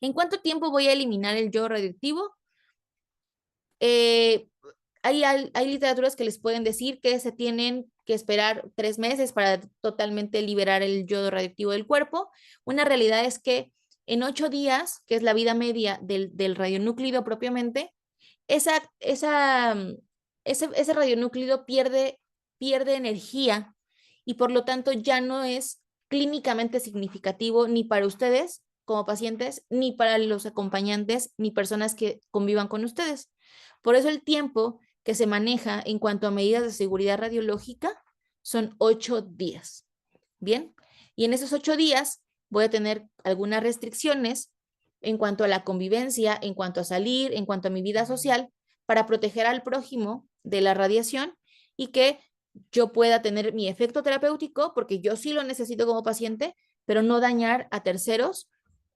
¿En cuánto tiempo voy a eliminar el yodo radioactivo? Eh, hay literaturas que les pueden decir que se tienen que esperar 3 meses para totalmente liberar el yodo radioactivo del cuerpo. Una realidad es que en 8 días, que es la vida media del radionúclido propiamente, ese radionúclido pierde energía y por lo tanto ya no es clínicamente significativo ni para ustedes como pacientes, ni para los acompañantes, ni personas que convivan con ustedes. Por eso el tiempo que se maneja en cuanto a medidas de seguridad radiológica son 8 días. Bien, y en esos 8 días voy a tener algunas restricciones en cuanto a la convivencia, en cuanto a salir, en cuanto a mi vida social, para proteger al prójimo de la radiación y que yo pueda tener mi efecto terapéutico, porque yo sí lo necesito como paciente, pero no dañar a terceros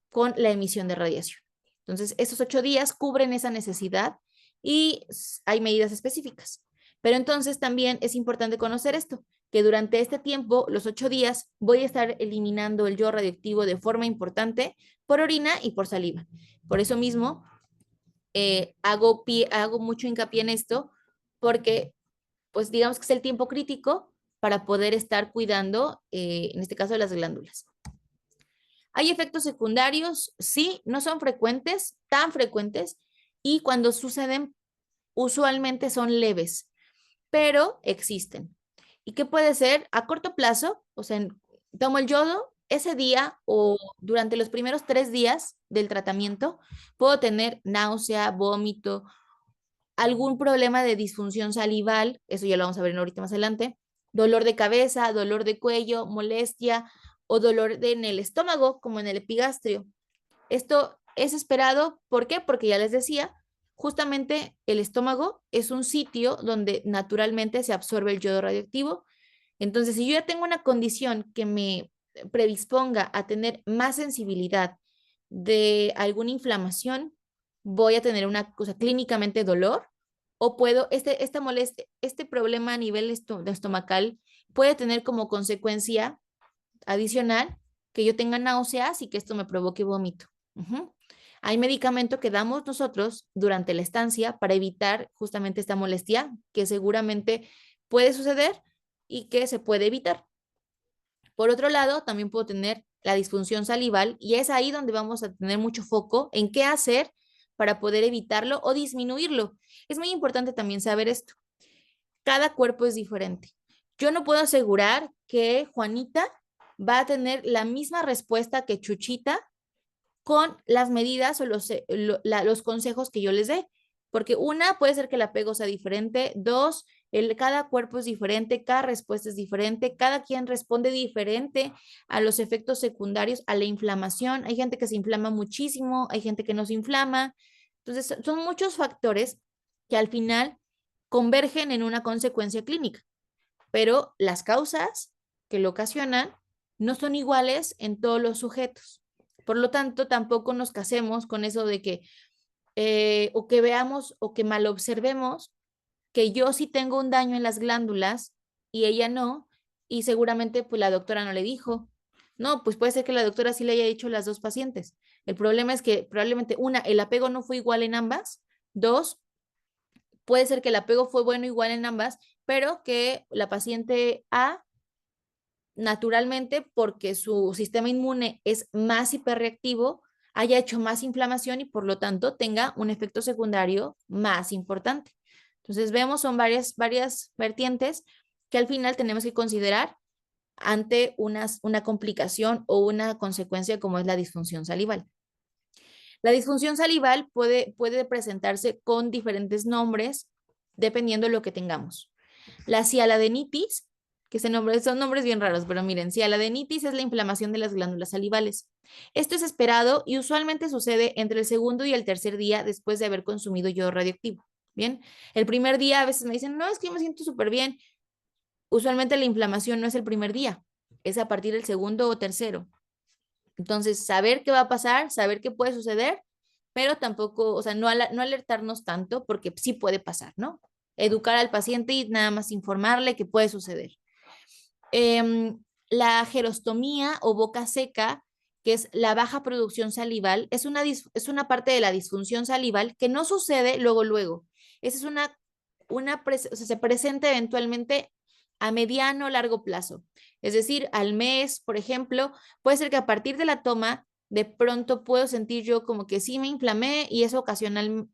con la emisión de radiación. Entonces, esos 8 días cubren esa necesidad y hay medidas específicas. Pero entonces también es importante conocer esto, que durante este tiempo, los 8 días, voy a estar eliminando el yodo radioactivo de forma importante por orina y por saliva. Por eso mismo, hago mucho hincapié en esto, porque pues digamos que es el tiempo crítico para poder estar cuidando, en este caso, de las glándulas. ¿Hay efectos secundarios? Sí, no son frecuentes, tan frecuentes, y cuando suceden, usualmente son leves, pero existen. ¿Y qué puede ser? A corto plazo, o sea, tomo el yodo, ese día o durante los primeros 3 días del tratamiento, puedo tener náusea, vómito, algún problema de disfunción salival, eso ya lo vamos a ver ahorita más adelante, dolor de cabeza, dolor de cuello, molestia o dolor en el estómago, como en el epigastrio. Esto es esperado, ¿por qué? Porque ya les decía, justamente el estómago es un sitio donde naturalmente se absorbe el yodo radioactivo. Entonces, si yo ya tengo una condición que me predisponga a tener más sensibilidad de alguna inflamación, voy a tener una cosa clínicamente dolor o puedo, esta molestia, este problema a nivel estomacal puede tener como consecuencia adicional que yo tenga náuseas y que esto me provoque vómito. Ujú. Hay medicamento que damos nosotros durante la estancia para evitar justamente esta molestia que seguramente puede suceder y que se puede evitar. Por otro lado, también puedo tener la disfunción salival y es ahí donde vamos a tener mucho foco en qué hacer para poder evitarlo o disminuirlo. Es muy importante también saber esto. cada cuerpo es diferente. Yo no puedo asegurar que Juanita va a tener la misma respuesta que Chuchita con las medidas o los consejos que yo les dé. Porque una, puede ser que el apego sea diferente. Dos, cada cuerpo es diferente, cada respuesta es diferente, cada quien responde diferente a los efectos secundarios, a la inflamación. Hay gente que se inflama muchísimo, hay gente que no se inflama. Entonces, son muchos factores que al final convergen en una consecuencia clínica, pero las causas que lo ocasionan no son iguales en todos los sujetos. Por lo tanto, tampoco nos casemos con eso de que, o que veamos o que mal observemos que yo sí tengo un daño en las glándulas y ella no, y seguramente pues la doctora no le dijo. No, pues puede ser que la doctora sí le haya dicho a las dos pacientes. El problema es que probablemente una, el apego no fue igual en ambas. Dos, puede ser que el apego fue bueno igual en ambas, pero que la paciente A naturalmente, porque su sistema inmune es más hiperreactivo, haya hecho más inflamación y por lo tanto tenga un efecto secundario más importante. Entonces vemos, son varias vertientes que al final tenemos que considerar ante una complicación o una consecuencia como es la disfunción salival. La disfunción salival puede presentarse con diferentes nombres dependiendo de lo que tengamos. La cialadenitis, que son nombres bien raros, pero miren, cialadenitis es la inflamación de las glándulas salivales. Esto es esperado y usualmente sucede entre el segundo y el tercer día después de haber consumido yodo radioactivo. Bien, el primer día a veces me dicen, no, es que yo me siento súper bien. Usualmente la inflamación no es el primer día, es a partir del segundo o tercero. Entonces, saber qué va a pasar, saber qué puede suceder, pero tampoco, o sea, no alertarnos tanto porque sí puede pasar, ¿no? Educar al paciente y nada más informarle qué puede suceder. La gerostomía o boca seca, que es la baja producción salival, es una parte de la disfunción salival que no sucede luego. Esa es o sea, se presenta eventualmente a mediano o largo plazo. Es decir, al mes, por ejemplo, puede ser que a partir de la toma, de pronto puedo sentir yo como que sí me inflamé y eso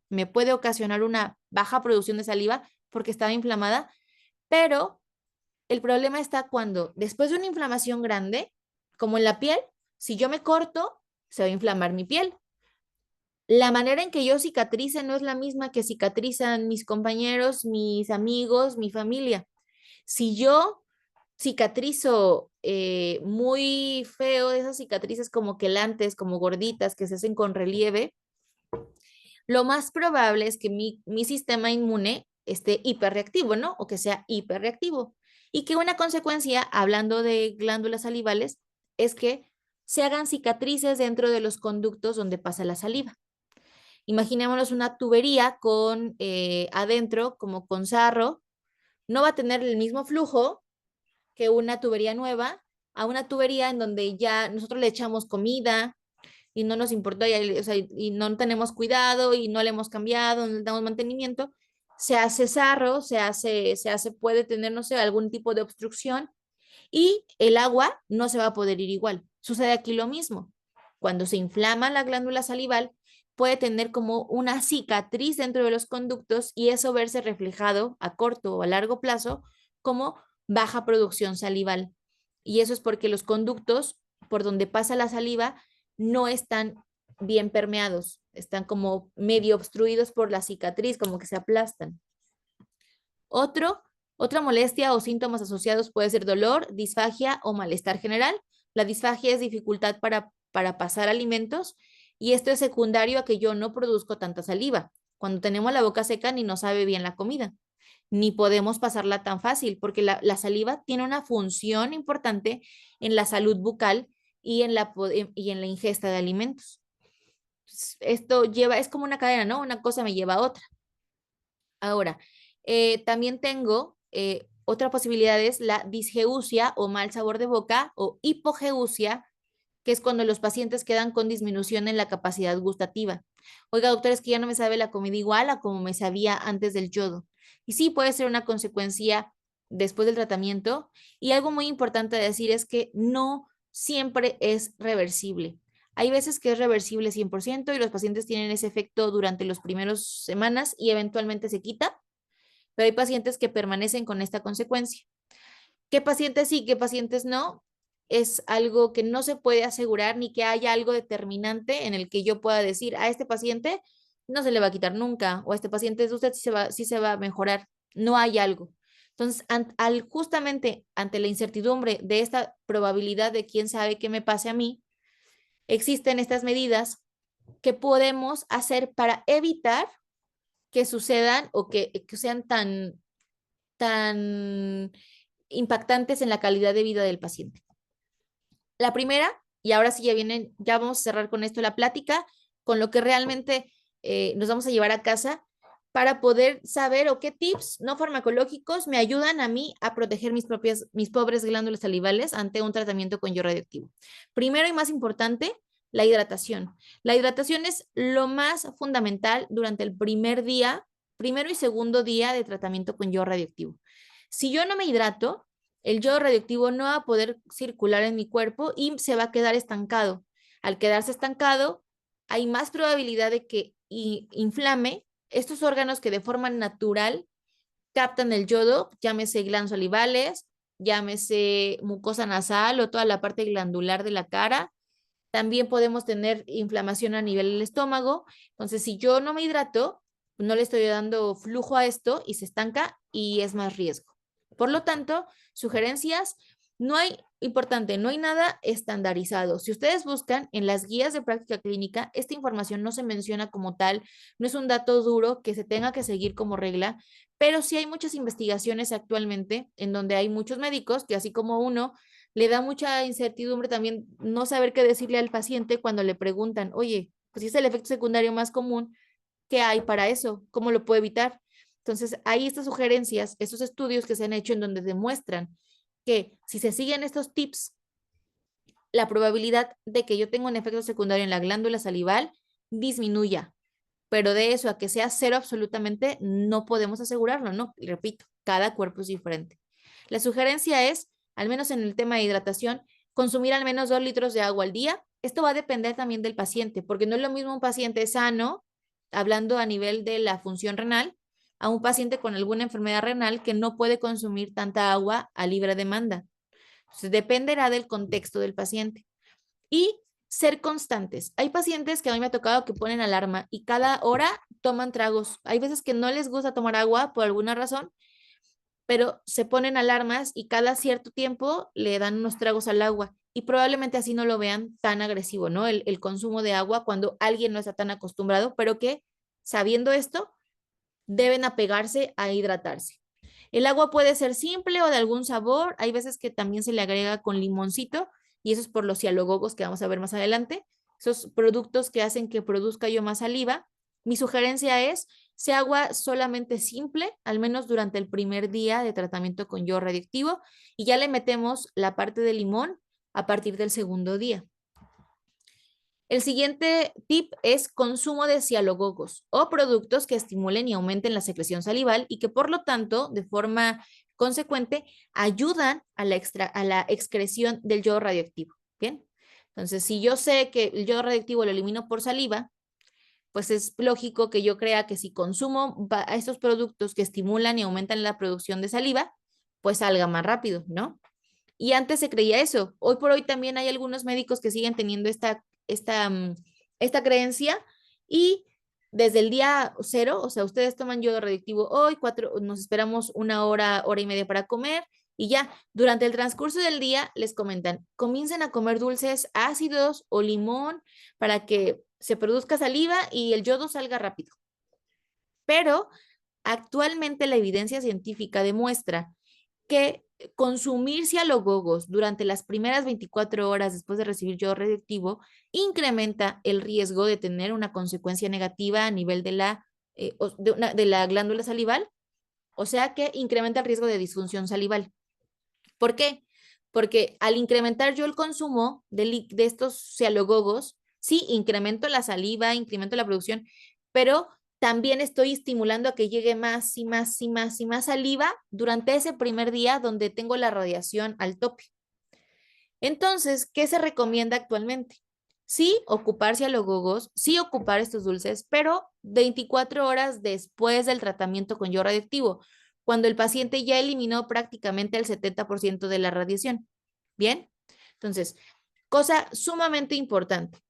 me puede ocasionar una baja producción de saliva porque estaba inflamada, pero el problema está cuando después de una inflamación grande, como en la piel, si yo me corto, se va a inflamar mi piel. La manera en que yo cicatrice no es la misma que cicatrizan mis compañeros, mis amigos, mi familia. Si yo cicatrizo muy feo, esas cicatrices como quelantes, como gorditas, que se hacen con relieve, lo más probable es que mi sistema inmune esté hiperreactivo, ¿no? O que sea hiperreactivo. Y que una consecuencia, hablando de glándulas salivales, es que se hagan cicatrices dentro de los conductos donde pasa la saliva. Imaginémonos una tubería con adentro, como con sarro, no va a tener el mismo flujo que una tubería nueva, a una tubería en donde ya nosotros le echamos comida, y no nos importó, o sea, y no tenemos cuidado y no le hemos cambiado, no le damos mantenimiento, se hace sarro, puede tener, no sé, algún tipo de obstrucción y el agua no se va a poder ir igual. Sucede aquí lo mismo. Cuando se inflama la glándula salival, puede tener como una cicatriz dentro de los conductos y eso verse reflejado a corto o a largo plazo como baja producción salival. Y eso es porque los conductos por donde pasa la saliva no están bien permeados, están como medio obstruidos por la cicatriz, como que se aplastan. Otro, otra molestia o síntomas asociados puede ser dolor, disfagia o malestar general. La disfagia es dificultad para pasar alimentos y esto es secundario a que yo no produzco tanta saliva. Cuando tenemos la boca seca ni nos sabe bien la comida, ni podemos pasarla tan fácil porque la saliva tiene una función importante en la salud bucal y en la ingesta de alimentos. Esto es como una cadena, ¿no? Una cosa me lleva a otra. Ahora, también tengo otra posibilidad es la disgeusia o mal sabor de boca o hipogeusia, que es cuando los pacientes quedan con disminución en la capacidad gustativa. Oiga, doctor, es que ya no me sabe la comida igual a como me sabía antes del yodo. Y sí, puede ser una consecuencia después del tratamiento. Y algo muy importante de decir es que no siempre es reversible. Hay veces que es reversible 100% y los pacientes tienen ese efecto durante las primeras semanas y eventualmente se quita, pero hay pacientes que permanecen con esta consecuencia. ¿Qué pacientes sí, qué pacientes no? Es algo que no se puede asegurar ni que haya algo determinante en el que yo pueda decir a este paciente no se le va a quitar nunca o a este paciente usted sí se va a mejorar. No hay algo. Entonces, justamente ante la incertidumbre de esta probabilidad de quién sabe qué me pase a mí, existen estas medidas que podemos hacer para evitar que sucedan o que sean tan impactantes en la calidad de vida del paciente. La primera, y ahora sí ya vamos a cerrar con esto la plática, con lo que realmente nos vamos a llevar a casa para poder saber o qué tips no farmacológicos me ayudan a mí a proteger mis pobres glándulas salivales ante un tratamiento con yodo radioactivo. Primero y más importante, la hidratación. La hidratación es lo más fundamental durante el primero y segundo día de tratamiento con yodo radioactivo. Si yo no me hidrato, el yodo radioactivo no va a poder circular en mi cuerpo y se va a quedar estancado. Al quedarse estancado, hay más probabilidad de que inflame estos órganos que de forma natural captan el yodo, llámese glándulas salivales, llámese mucosa nasal o toda la parte glandular de la cara. También podemos tener inflamación a nivel del estómago. Entonces, si yo no me hidrato, no le estoy dando flujo a esto y se estanca y es más riesgo. Por lo tanto, sugerencias, importante, no hay nada estandarizado. Si ustedes buscan en las guías de práctica clínica, esta información no se menciona como tal, no es un dato duro que se tenga que seguir como regla, pero sí hay muchas investigaciones actualmente en donde hay muchos médicos que así como uno le da mucha incertidumbre también no saber qué decirle al paciente cuando le preguntan, oye, pues si es el efecto secundario más común, ¿qué hay para eso? ¿Cómo lo puedo evitar? Entonces, hay estas sugerencias, estos estudios que se han hecho en donde demuestran que si se siguen estos tips, la probabilidad de que yo tenga un efecto secundario en la glándula salival disminuya. Pero de eso a que sea cero absolutamente, no podemos asegurarlo, ¿no? Y repito, cada cuerpo es diferente. La sugerencia es, al menos en el tema de hidratación, consumir al menos 2 litros de agua al día. Esto va a depender también del paciente, porque no es lo mismo un paciente sano, hablando a nivel de la función renal, a un paciente con alguna enfermedad renal que no puede consumir tanta agua a libre demanda. Entonces, dependerá del contexto del paciente. Y ser constantes. Hay pacientes que a mí me ha tocado que ponen alarma y cada hora toman tragos. Hay veces que no les gusta tomar agua por alguna razón, pero se ponen alarmas y cada cierto tiempo le dan unos tragos al agua y probablemente así no lo vean tan agresivo, ¿no? El consumo de agua cuando alguien no está tan acostumbrado, pero que sabiendo esto, deben apegarse a hidratarse. El agua puede ser simple o de algún sabor. Hay veces que también se le agrega con limoncito y eso es por los cialogogos que vamos a ver más adelante. Esos productos que hacen que produzca yo más saliva. Mi sugerencia es, sea agua solamente simple, al menos durante el primer día de tratamiento con yodo radioactivo y ya le metemos la parte de limón a partir del segundo día. El siguiente tip es consumo de cialogogos o productos que estimulen y aumenten la secreción salival y que por lo tanto, de forma consecuente, ayudan a la excreción del yodo radioactivo. Bien, entonces si yo sé que el yodo radioactivo lo elimino por saliva, pues es lógico que yo crea que si consumo a estos productos que estimulan y aumentan la producción de saliva, pues salga más rápido, ¿no? Y antes se creía eso. Hoy por hoy también hay algunos médicos que siguen teniendo esta creencia y desde el día cero, o sea, ustedes toman yodo radioactivo hoy, nos esperamos una hora, hora y media para comer y ya durante el transcurso del día les comentan, comiencen a comer dulces ácidos o limón para que se produzca saliva y el yodo salga rápido. Pero actualmente la evidencia científica demuestra que consumir cialogogos durante las primeras 24 horas después de recibir yodo radioactivo incrementa el riesgo de tener una consecuencia negativa a nivel de la glándula salival, o sea que incrementa el riesgo de disfunción salival. ¿Por qué? Porque al incrementar yo el consumo de estos cialogogos, sí, incremento la saliva, incremento la producción, pero también estoy estimulando a que llegue más y más y más y más saliva durante ese primer día donde tengo la radiación al tope. Entonces, ¿qué se recomienda actualmente? Sí, ocupar cialogogos, sí ocupar estos dulces, pero 24 horas después del tratamiento con yodo radioactivo. cuando el paciente ya eliminó prácticamente el 70% de la radiación. ¿Bien? Entonces, cosa sumamente importante.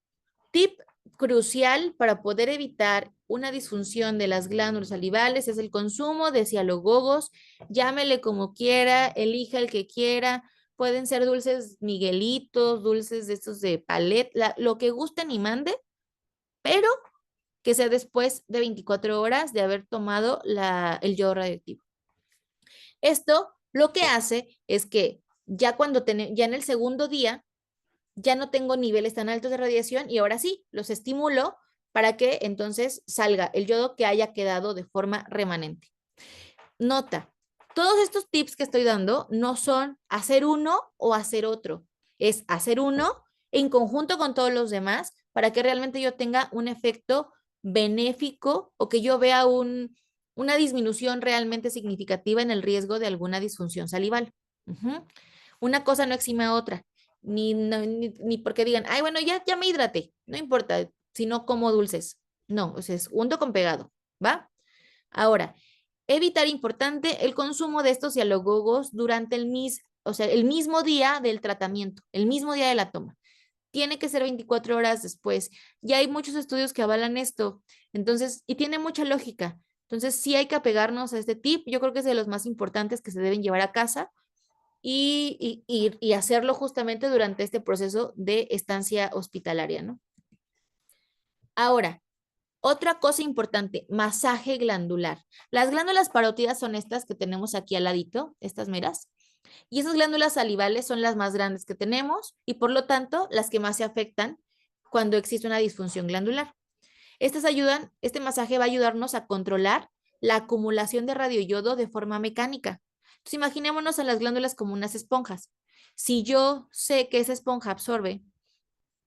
Tip crucial para poder evitar una disfunción de las glándulas salivales es el consumo de cialogogos, llámele como quiera, elija el que quiera, pueden ser dulces miguelitos, dulces de estos de palet, lo que gusten y mande, pero que sea después de 24 horas de haber tomado el yodo radioactivo. Esto lo que hace es que ya ya en el segundo día ya no tengo niveles tan altos de radiación y ahora sí, los estimulo para que entonces salga el yodo que haya quedado de forma remanente. Nota, todos estos tips que estoy dando no son hacer uno o hacer otro, es hacer uno en conjunto con todos los demás para que realmente yo tenga un efecto benéfico o que yo vea una disminución realmente significativa en el riesgo de alguna disfunción salival. Una cosa no exime a otra, ni porque digan, ay, bueno, ya me hidraté, no importa, si no como dulces. No, o sea, es junto con pegado, ¿va? Ahora, evitar importante el consumo de estos cialogogos durante el mismo día del tratamiento, el mismo día de la toma. Tiene que ser 24 horas después. Ya hay muchos estudios que avalan esto. Entonces, y tiene mucha lógica. Entonces, sí hay que apegarnos a este tip. Yo creo que es de los más importantes que se deben llevar a casa y hacerlo justamente durante este proceso de estancia hospitalaria, ¿no? Ahora, otra cosa importante, masaje glandular. Las glándulas parótidas son estas que tenemos aquí al ladito, estas meras, y esas glándulas salivales son las más grandes que tenemos y por lo tanto las que más se afectan cuando existe una disfunción glandular. Este masaje va a ayudarnos a controlar la acumulación de radioyodo de forma mecánica. Entonces, imaginémonos a las glándulas como unas esponjas. Si yo sé que esa esponja absorbe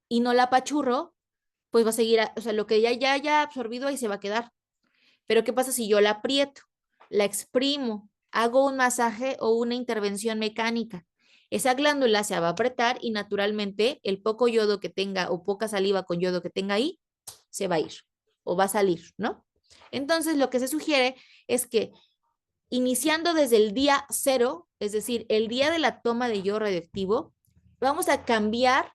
y no la apachurro, pues va a seguir, o sea, lo que ya haya absorbido ahí se va a quedar. Pero ¿qué pasa si yo la aprieto, la exprimo, hago un masaje o una intervención mecánica? Esa glándula se va a apretar y naturalmente el poco yodo que tenga o poca saliva con yodo que tenga ahí se va a ir o va a salir, ¿no? Entonces, lo que se sugiere es que iniciando desde el día cero, es decir, el día de la toma de yodo radioactivo, vamos a cambiar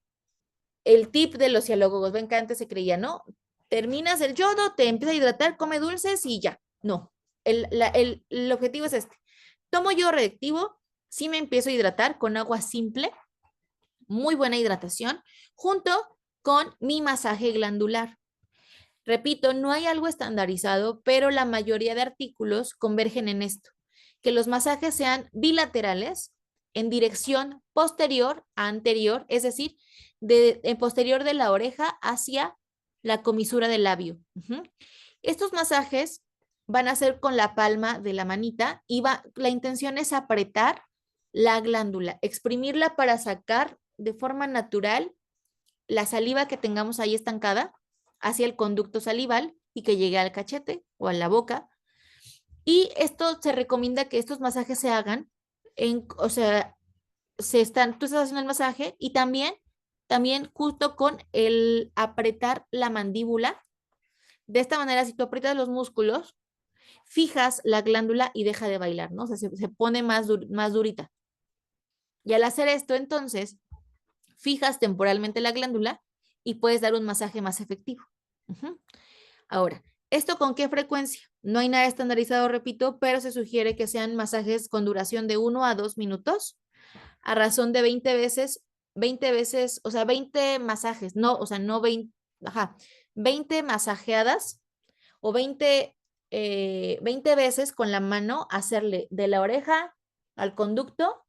el tip de los cialogogos. Ven que antes se creía, ¿no? Terminas el yodo, te empieza a hidratar, come dulces y ya. No, el objetivo es este. Tomo yodo radioactivo, sí me empiezo a hidratar con agua simple, muy buena hidratación, junto con mi masaje glandular. Repito, no hay algo estandarizado, pero la mayoría de artículos convergen en esto, que los masajes sean bilaterales en dirección posterior a anterior, es decir, en posterior de la oreja hacia la comisura del labio. Estos masajes van a ser con la palma de la manita y la intención es apretar la glándula, exprimirla para sacar de forma natural la saliva que tengamos ahí estancada hacia el conducto salival y que llegue al cachete o a la boca. Y esto se recomienda que estos masajes se hagan o sea, tú estás haciendo el masaje y también justo con el apretar la mandíbula. De esta manera, si tú aprietas los músculos, fijas la glándula y deja de bailar, ¿no? O sea, se pone más durita. Y al hacer esto, entonces, fijas temporalmente la glándula y puedes dar un masaje más efectivo. Ahora, ¿esto con qué frecuencia? No hay nada estandarizado, repito, pero se sugiere que sean masajes con duración de 1 a 2 minutos a razón de 20 veces, o sea, 20 masajes, no, o sea, no 20, 20 masajeadas o 20 veces con la mano hacerle de la oreja al conducto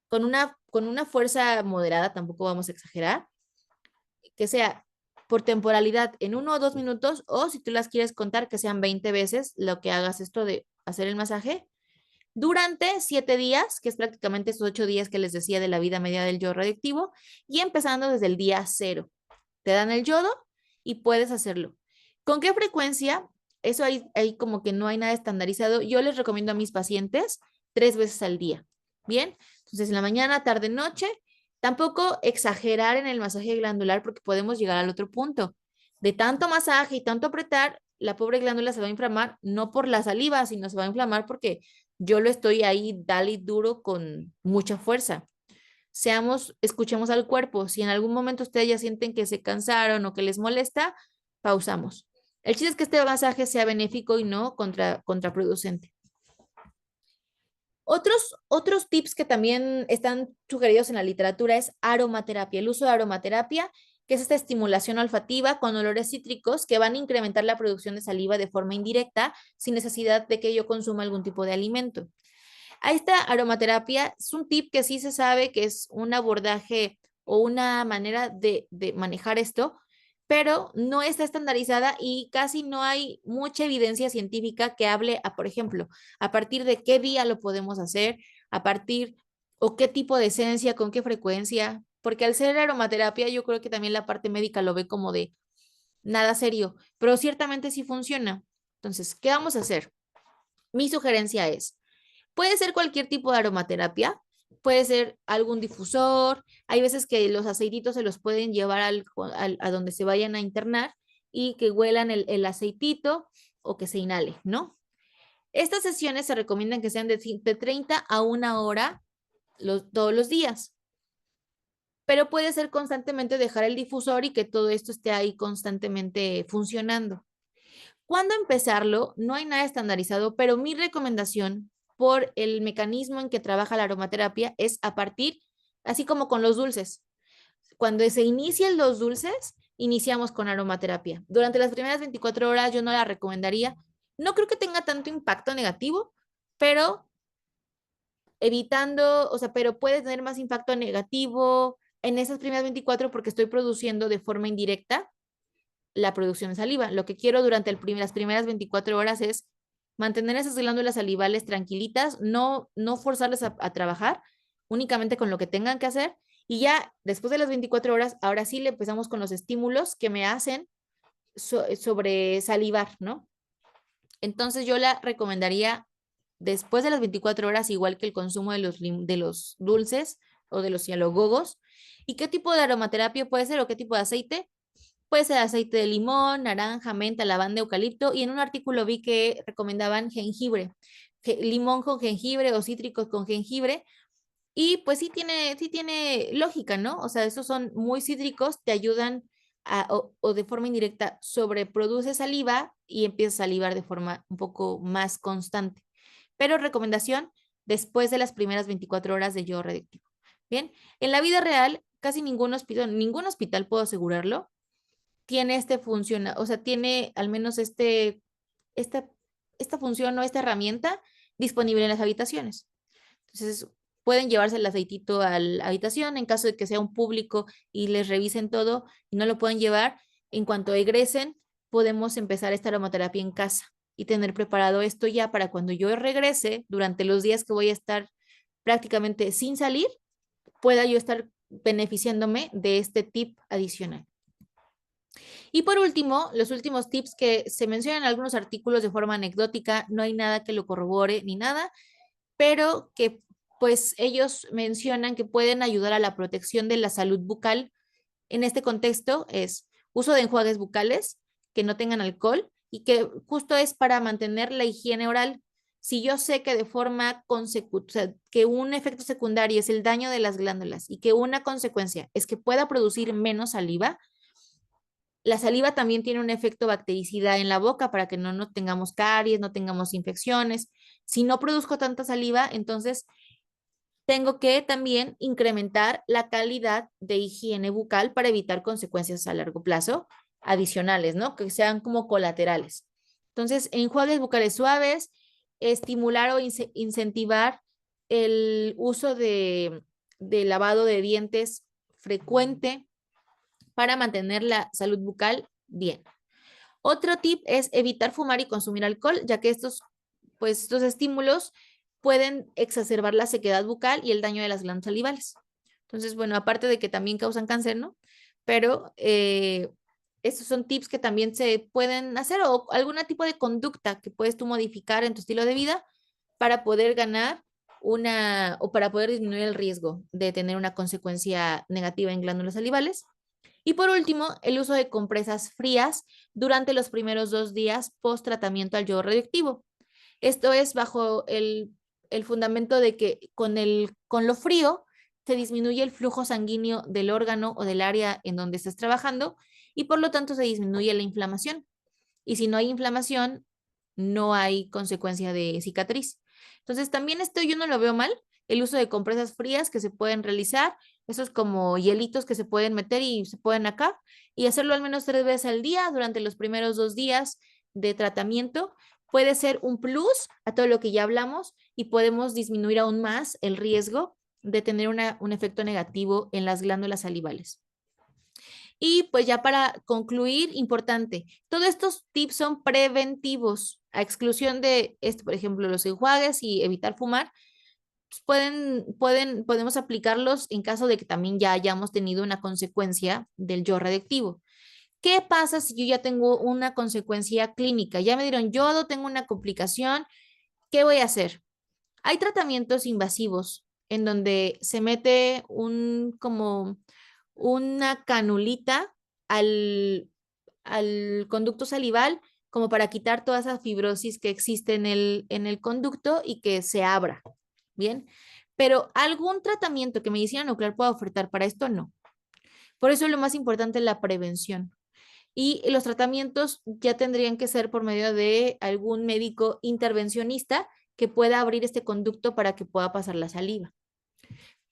con una fuerza moderada, tampoco vamos a exagerar, que sea por temporalidad en 1 o 2 minutos, o si tú las quieres contar, que sean 20 veces lo que hagas esto de hacer el masaje, durante 7 días, que es prácticamente esos 8 días que les decía de la vida media del yodo radioactivo, y empezando desde el día 0. Te dan el yodo y puedes hacerlo. ¿Con qué frecuencia? Eso ahí como que no hay nada estandarizado. Yo les recomiendo a mis pacientes 3 veces al día. Bien, entonces en la mañana, tarde, noche. Tampoco exagerar en el masaje glandular porque podemos llegar al otro punto. De tanto masaje y tanto apretar, la pobre glándula se va a inflamar no por la saliva, sino se va a inflamar porque yo lo estoy ahí, dale duro con mucha fuerza. Escuchemos al cuerpo. Si en algún momento ustedes ya sienten que se cansaron o que les molesta, pausamos. El chiste es que este masaje sea benéfico y no contraproducente. Otros tips que también están sugeridos en la literatura es aromaterapia, el uso de aromaterapia, que es esta estimulación olfativa con olores cítricos que van a incrementar la producción de saliva de forma indirecta sin necesidad de que yo consuma algún tipo de alimento. A esta aromaterapia es un tip que sí se sabe que es un abordaje o una manera de manejar esto, pero no está estandarizada y casi no hay mucha evidencia científica que hable, por ejemplo, a partir de qué día lo podemos hacer, a partir o qué tipo de esencia, con qué frecuencia, porque al ser aromaterapia yo creo que también la parte médica lo ve como de nada serio, pero ciertamente sí funciona. Entonces, ¿qué vamos a hacer? Mi sugerencia es, puede ser cualquier tipo de aromaterapia, puede ser algún difusor, hay veces que los aceititos se los pueden llevar a donde se vayan a internar y que huelan el aceitito o que se inhale, ¿no? Estas sesiones se recomiendan que sean de 30 a 1 hora todos los días, pero puede ser constantemente dejar el difusor y que todo esto esté ahí constantemente funcionando. ¿Cuándo empezarlo? No hay nada estandarizado, pero mi recomendación por el mecanismo en que trabaja la aromaterapia es a partir, así como con los dulces. Cuando se inician los dulces, iniciamos con aromaterapia. Durante las primeras 24 horas yo no la recomendaría. No creo que tenga tanto impacto negativo, pero evitando, o sea, pero puede tener más impacto negativo en esas primeras 24 porque estoy produciendo de forma indirecta la producción de saliva. Lo que quiero durante las primeras 24 horas es mantener esas glándulas salivales tranquilitas, no forzarlas a trabajar, únicamente con lo que tengan que hacer. Y ya después de las 24 horas, ahora sí le empezamos con los estímulos que me hacen sobre salivar, ¿no? Entonces yo la recomendaría después de las 24 horas, igual que el consumo de los dulces o de los cialogogos. ¿Y qué tipo de aromaterapia puede ser o qué tipo de aceite? Puede ser aceite de limón, naranja, menta, lavanda, eucalipto. Y en un artículo vi que recomendaban jengibre, limón con jengibre o cítricos con jengibre. Y pues sí tiene lógica, ¿no? O sea, esos son muy cítricos, te ayudan o de forma indirecta sobreproduce saliva y empiezas a salivar de forma un poco más constante. Pero recomendación, después de las primeras 24 horas de yodo radioactivo. Bien, en la vida real, casi ningún hospital puedo asegurarlo, tiene o sea, tiene al menos esta, esta función o esta herramienta disponible en las habitaciones. Entonces, pueden llevarse el aceitito a la habitación en caso de que sea un público y les revisen todo y no lo pueden llevar. En cuanto egresen, podemos empezar esta aromaterapia en casa y tener preparado esto ya para cuando yo regrese, durante los días que voy a estar prácticamente sin salir, pueda yo estar beneficiándome de este tip adicional. Y por último, los últimos tips que se mencionan en algunos artículos de forma anecdótica, no hay nada que lo corrobore ni nada, pero que pues ellos mencionan que pueden ayudar a la protección de la salud bucal. En este contexto es uso de enjuagues bucales que no tengan alcohol y que justo es para mantener la higiene oral. Si yo sé que de forma consecutiva, que un efecto secundario es el daño de las glándulas y que una consecuencia es que pueda producir menos saliva, la saliva también tiene un efecto bactericida en la boca para que no tengamos caries, no tengamos infecciones. Si no produzco tanta saliva, entonces tengo que también incrementar la calidad de higiene bucal para evitar consecuencias a largo plazo adicionales, ¿no? Que sean como colaterales. Entonces, enjuagues bucales suaves, estimular o incentivar el uso de lavado de dientes frecuente para mantener la salud bucal bien. Otro tip es evitar fumar y consumir alcohol, ya que estos estímulos pueden exacerbar la sequedad bucal y el daño de las glándulas salivales. Entonces, bueno, aparte de que también causan cáncer, ¿no? Pero estos son tips que también se pueden hacer o algún tipo de conducta que puedes tú modificar en tu estilo de vida para poder ganar o para poder disminuir el riesgo de tener una consecuencia negativa en glándulas salivales. Y por último, el uso de compresas frías durante los primeros 2 días post tratamiento al yodo radioactivo. Esto es bajo el fundamento de que con lo frío se disminuye el flujo sanguíneo del órgano o del área en donde estés trabajando y por lo tanto se disminuye la inflamación. Y si no hay inflamación, no hay consecuencia de cicatriz. Entonces, también esto yo no lo veo mal, el uso de compresas frías que se pueden realizar, esos como hielitos que se pueden meter y se pueden acá, y hacerlo al menos 3 veces al día durante los primeros 2 días de tratamiento, puede ser un plus a todo lo que ya hablamos y podemos disminuir aún más el riesgo de tener un efecto negativo en las glándulas salivales. Y pues ya para concluir, importante, todos estos tips son preventivos, a exclusión de, por ejemplo, los enjuagues y evitar fumar, pues podemos aplicarlos en caso de que también ya hayamos tenido una consecuencia del yodo radiactivo. ¿Qué pasa si yo ya tengo una consecuencia clínica? Ya me dieron yodo, tengo una complicación, ¿qué voy a hacer? Hay tratamientos invasivos en donde se mete como una canulita al, al conducto salival como para quitar toda esa fibrosis que existe en el conducto y que se abra. Bien, pero algún tratamiento que medicina nuclear pueda ofertar para esto, no. Por eso lo más importante es la prevención. Y los tratamientos ya tendrían que ser por medio de algún médico intervencionista que pueda abrir este conducto para que pueda pasar la saliva.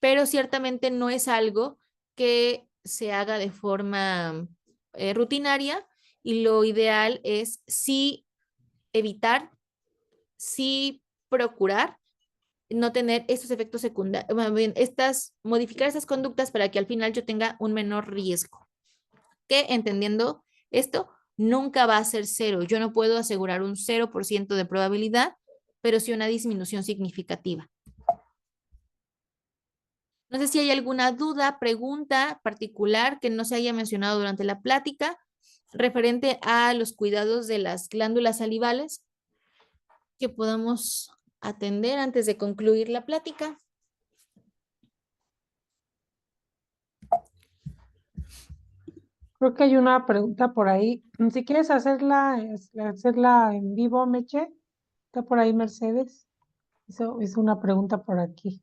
Pero ciertamente no es algo que se haga de forma rutinaria y lo ideal es sí evitar, sí procurar no tener estos efectos secundarios, modificar estas conductas para que al final yo tenga un menor riesgo. Que entendiendo esto, nunca va a ser cero. Yo no puedo asegurar un 0% de probabilidad, pero sí una disminución significativa. No sé si hay alguna duda, pregunta particular que no se haya mencionado durante la plática referente a los cuidados de las glándulas salivales que podamos atender antes de concluir la plática. Creo que hay una pregunta por ahí. Si quieres hacerla en vivo, Meche, está por ahí Mercedes. Eso es una pregunta por aquí.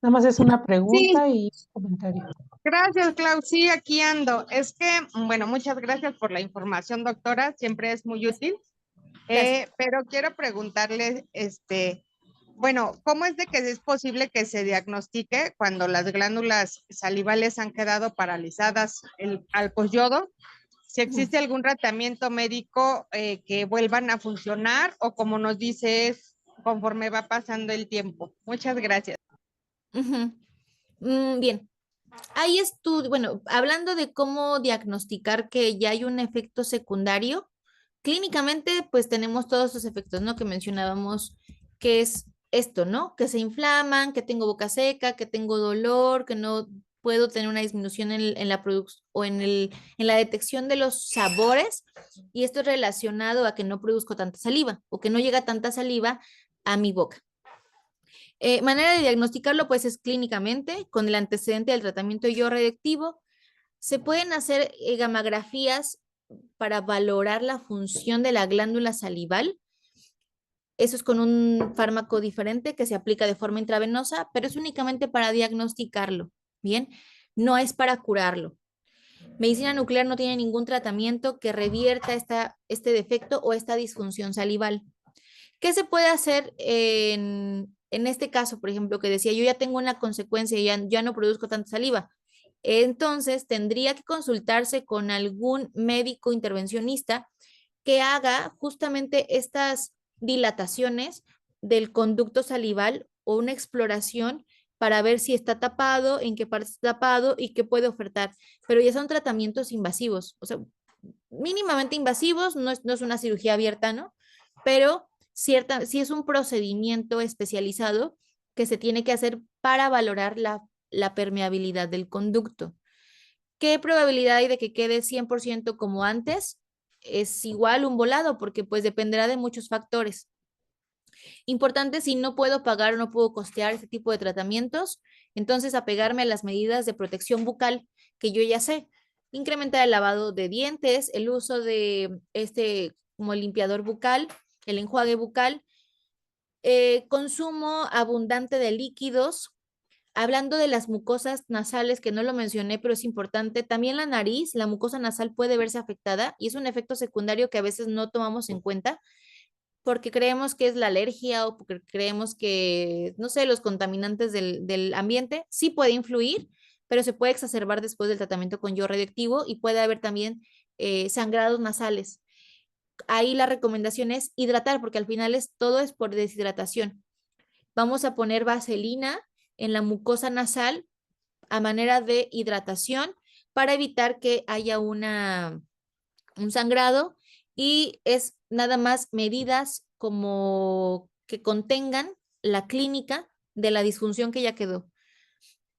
Nada más es una Sí, pregunta y un comentario. gracias, Clau. Sí, aquí ando. Es que, bueno, muchas gracias por la información, doctora. Siempre es muy útil. Pero quiero preguntarle, bueno, ¿cómo es de que es posible que se diagnostique cuando las glándulas salivales han quedado paralizadas al posyodo? Si existe algún tratamiento médico que vuelvan a funcionar o como nos dice es conforme va pasando el tiempo. Muchas gracias. Bien, hay estudios, bueno, hablando de cómo diagnosticar que ya hay un efecto secundario, clínicamente pues tenemos todos esos efectos, ¿no? Que mencionábamos, que es esto, ¿no? Que se inflaman, que tengo boca seca, que tengo dolor, que no puedo tener una disminución en la producción o en la detección de los sabores, y esto es relacionado a que no produzco tanta saliva o que no llega tanta saliva a mi boca. Manera de diagnosticarlo, pues es clínicamente, con el antecedente del tratamiento de yodo radioactivo. Se pueden hacer gamografías para valorar la función de la glándula salival. Eso es con un fármaco diferente que se aplica de forma intravenosa, pero es únicamente para diagnosticarlo, ¿bien? No es para curarlo. Medicina nuclear no tiene ningún tratamiento que revierta este defecto o esta disfunción salival. ¿Qué se puede hacer en este caso, por ejemplo, que decía, yo ya tengo una consecuencia, ya no produzco tanta saliva? Entonces, tendría que consultarse con algún médico intervencionista que haga justamente estas dilataciones del conducto salival o una exploración para ver si está tapado, en qué parte está tapado y qué puede ofertar. Pero ya son tratamientos invasivos, o sea, mínimamente invasivos, no es una cirugía abierta, ¿no? Pero sí es un procedimiento especializado que se tiene que hacer para valorar la permeabilidad del conducto. ¿Qué probabilidad hay de que quede 100% como antes? Es igual un volado porque pues dependerá de muchos factores. Importante, si no puedo pagar o no puedo costear este tipo de tratamientos, entonces apegarme a las medidas de protección bucal que yo ya sé. incrementar el lavado de dientes, el uso de como limpiador bucal, el enjuague bucal, consumo abundante de líquidos. Hablando de las mucosas nasales, que no lo mencioné, pero es importante, también la nariz, la mucosa nasal puede verse afectada y es un efecto secundario que a veces no tomamos en cuenta porque creemos que es la alergia o porque creemos que, no sé, los contaminantes del ambiente sí puede influir, pero se puede exacerbar después del tratamiento con yodo radioactivo y puede haber también sangrados nasales. Ahí la recomendación es hidratar, porque al final todo es por deshidratación. Vamos a poner vaselina en la mucosa nasal a manera de hidratación para evitar que haya un sangrado y es nada más medidas como que contengan la clínica de la disfunción que ya quedó.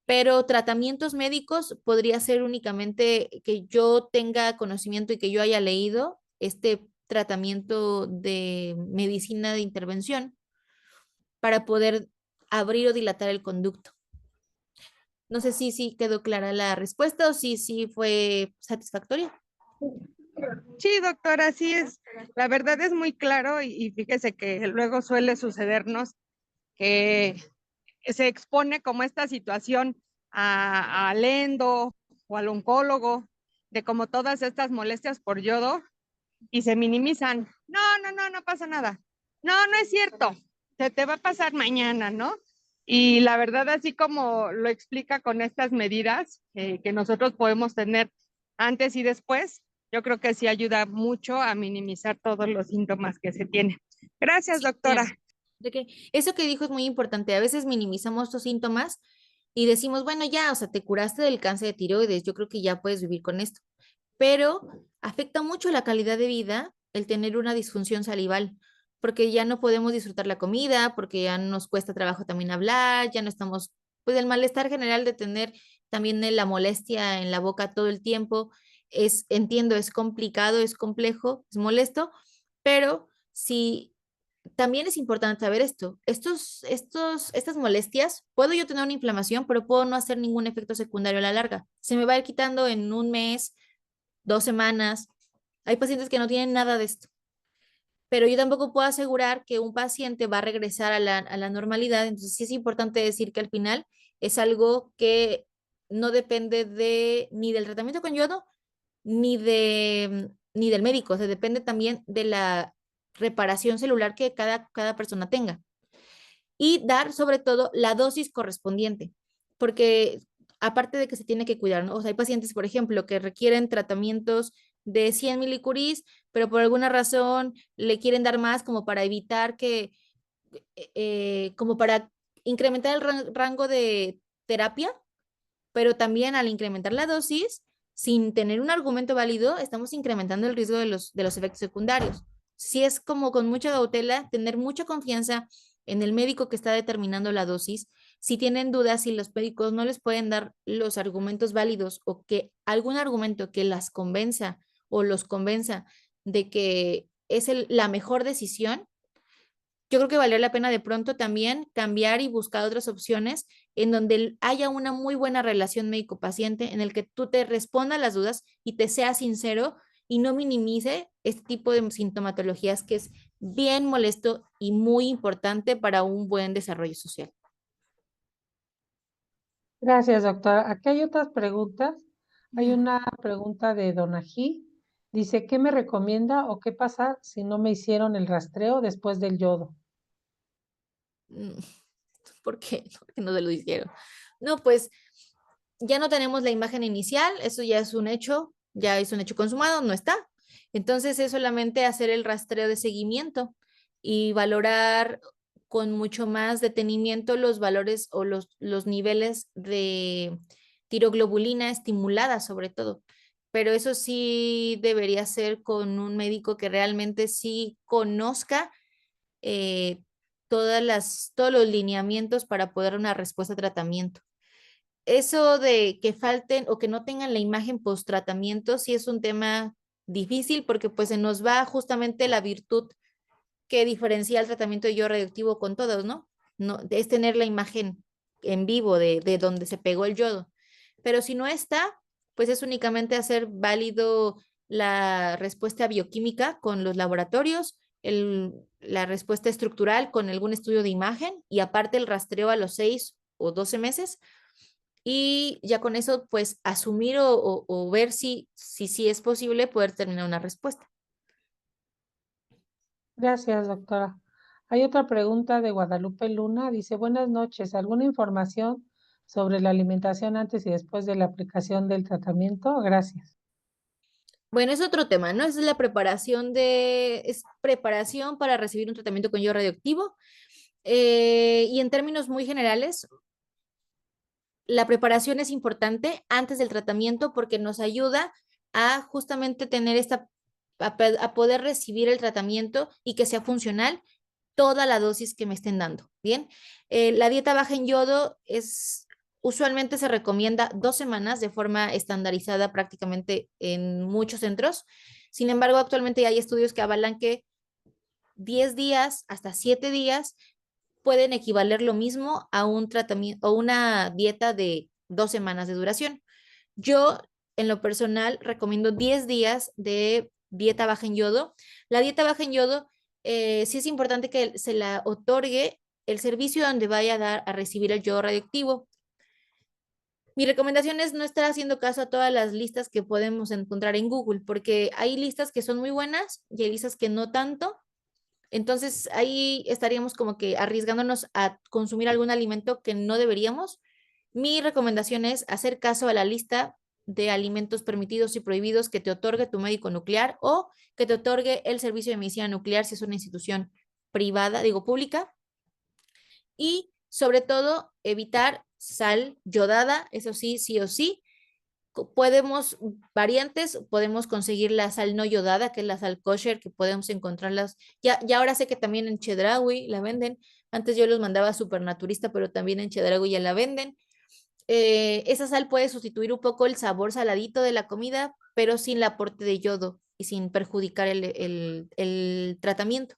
Pero tratamientos médicos podría ser únicamente que yo tenga conocimiento y que yo haya leído este tratamiento de medicina de intervención para poder abrir o dilatar el conducto. No sé si quedó clara la respuesta o si fue satisfactoria. Sí, doctora, así es. La verdad es muy claro y fíjese que luego suele sucedernos que se expone como esta situación al endo o al oncólogo de como todas estas molestias por yodo y se minimizan. No, no, no, no pasa nada. No, no es cierto. Se te va a pasar mañana, ¿no? Y la verdad, así como lo explica con estas medidas que nosotros podemos tener antes y después, yo creo que sí ayuda mucho a minimizar todos los síntomas que se tienen. Gracias, Sí, claro. doctora. De que eso que dijo es muy importante. A veces minimizamos los síntomas y decimos, bueno, ya, o sea, te curaste del cáncer de tiroides, yo creo que ya puedes vivir con esto. Pero afecta mucho la calidad de vida el tener una disfunción salival, porque ya no podemos disfrutar la comida, porque ya nos cuesta trabajo también hablar, ya no estamos, pues el malestar general de tener también la molestia en la boca todo el tiempo, entiendo, es complicado, es complejo, es molesto, pero si también es importante saber esto. Estas molestias, puedo yo tener una inflamación, pero puedo no hacer ningún efecto secundario a la larga. Se me va a ir quitando en un mes, 2 semanas. Hay pacientes que no tienen nada de esto, pero yo tampoco puedo asegurar que un paciente va a regresar a la normalidad. Entonces sí es importante decir que al final es algo que no depende ni del tratamiento con yodo, ni del médico. O sea, depende también de la reparación celular que cada persona tenga. Y dar sobre todo la dosis correspondiente, porque aparte de que se tiene que cuidar, ¿no? O sea, hay pacientes, por ejemplo, que requieren tratamientos de 100 milicuris, pero por alguna razón le quieren dar más como para evitar como para incrementar el rango de terapia, pero también al incrementar la dosis, sin tener un argumento válido, estamos incrementando el riesgo de los efectos secundarios. Si es como con mucha cautela, tener mucha confianza en el médico que está determinando la dosis. Si tienen dudas, si los médicos no les pueden dar los argumentos válidos o que algún argumento que las convenza o los convenza de que es la mejor decisión, yo creo que valió la pena de pronto también cambiar y buscar otras opciones en donde haya una muy buena relación médico-paciente, en el que tú te respondas las dudas y te seas sincero y no minimice este tipo de sintomatologías que es bien molesto y muy importante para un buen desarrollo social. Gracias, doctora. Aquí hay otras preguntas. Hay una pregunta de Donají. Dice, ¿qué me recomienda o qué pasa si no me hicieron el rastreo después del yodo? ¿Por qué? ¿Por qué no se lo hicieron? No, pues ya no tenemos la imagen inicial, eso ya es un hecho, ya es un hecho consumado, no está. Entonces es solamente hacer el rastreo de seguimiento y valorar con mucho más detenimiento los valores o los niveles de tiroglobulina estimulada sobre todo. Pero eso sí debería ser con un médico que realmente sí conozca eh, todos los lineamientos para poder dar una respuesta a tratamiento. Eso de que falten o que no tengan la imagen post tratamiento sí es un tema difícil porque pues se nos va justamente la virtud que diferencia el tratamiento de yodo radioactivo con todos, ¿no? No, es tener la imagen en vivo de donde se pegó el yodo. Pero si no está, pues es únicamente hacer válido la respuesta bioquímica con los laboratorios, la respuesta estructural con algún estudio de imagen y aparte el rastreo a los 6 o 12 meses. Y ya con eso, pues asumir o ver si es posible poder terminar una respuesta. Gracias, doctora. Hay otra pregunta de Guadalupe Luna. Dice, buenas noches. ¿Alguna información sobre la alimentación antes y después de la aplicación del tratamiento? Gracias. Bueno, es otro tema, ¿no? Esa es la preparación es preparación para recibir un tratamiento con yodo radioactivo. Y en términos muy generales, la preparación es importante antes del tratamiento porque nos ayuda a justamente tener a poder recibir el tratamiento y que sea funcional toda la dosis que me estén dando. Bien, la dieta baja en yodo usualmente se recomienda 2 semanas de forma estandarizada prácticamente en muchos centros. Sin embargo, actualmente hay estudios que avalan que 10 días hasta 7 días pueden equivaler lo mismo a un tratamiento o una dieta de 2 semanas de duración. Yo, en lo personal, recomiendo 10 días de dieta baja en yodo. La dieta baja en yodo, sí es importante que se la otorgue el servicio donde vaya a recibir el yodo radioactivo. Mi recomendación es no estar haciendo caso a todas las listas que podemos encontrar en Google, porque hay listas que son muy buenas y hay listas que no tanto. Entonces ahí estaríamos como que arriesgándonos a consumir algún alimento que no deberíamos. Mi recomendación es hacer caso a la lista de alimentos permitidos y prohibidos que te otorgue tu médico nuclear o que te otorgue el servicio de medicina nuclear si es una institución privada, digo pública. Y sobre todo evitar sal yodada, eso sí, sí o sí. Podemos conseguir la sal no yodada, que es la sal kosher, que podemos encontrarlas. Ya ahora sé que también en Chedraui la venden. Antes yo los mandaba a Supernaturista, pero también en Chedraui ya la venden. Esa sal puede sustituir un poco el sabor saladito de la comida, pero sin el aporte de yodo y sin perjudicar el tratamiento.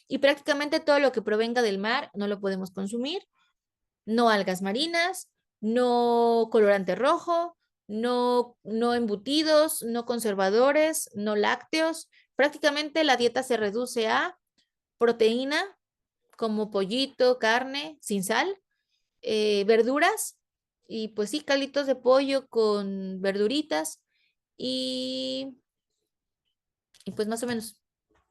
Y prácticamente todo lo que provenga del mar no lo podemos consumir. No algas marinas, no colorante rojo, no embutidos, no conservadores, no lácteos. Prácticamente la dieta se reduce a proteína como pollito, carne, sin sal, verduras y pues sí, calitos de pollo con verduritas y, y pues más o menos.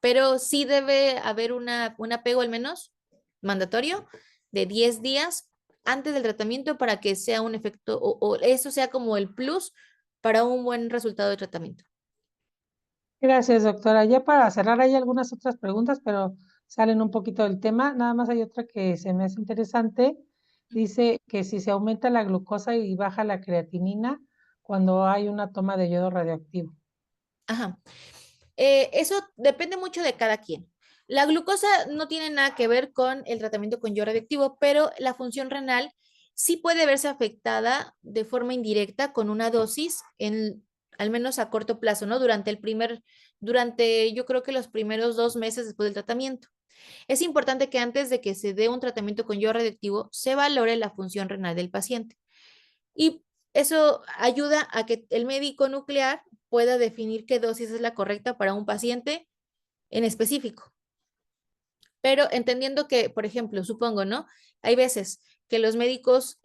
Pero sí debe haber un apego al menos mandatorio de 10 días antes del tratamiento para que sea un efecto o eso sea como el plus para un buen resultado de tratamiento. Gracias, doctora. Ya para cerrar, hay algunas otras preguntas, pero salen un poquito del tema. Nada más hay otra que se me hace interesante. Dice que si se aumenta la glucosa y baja la creatinina cuando hay una toma de yodo radioactivo. Ajá. Eso depende mucho de cada quien. La glucosa no tiene nada que ver con el tratamiento con yodo radioactivo, pero la función renal sí puede verse afectada de forma indirecta con una dosis al menos a corto plazo, ¿no? Durante yo creo que los primeros 2 meses después del tratamiento. Es importante que antes de que se dé un tratamiento con yodo radioactivo, se valore la función renal del paciente. Y eso ayuda a que el médico nuclear pueda definir qué dosis es la correcta para un paciente en específico. Pero entendiendo que, por ejemplo, supongo, ¿no? Hay veces que los médicos,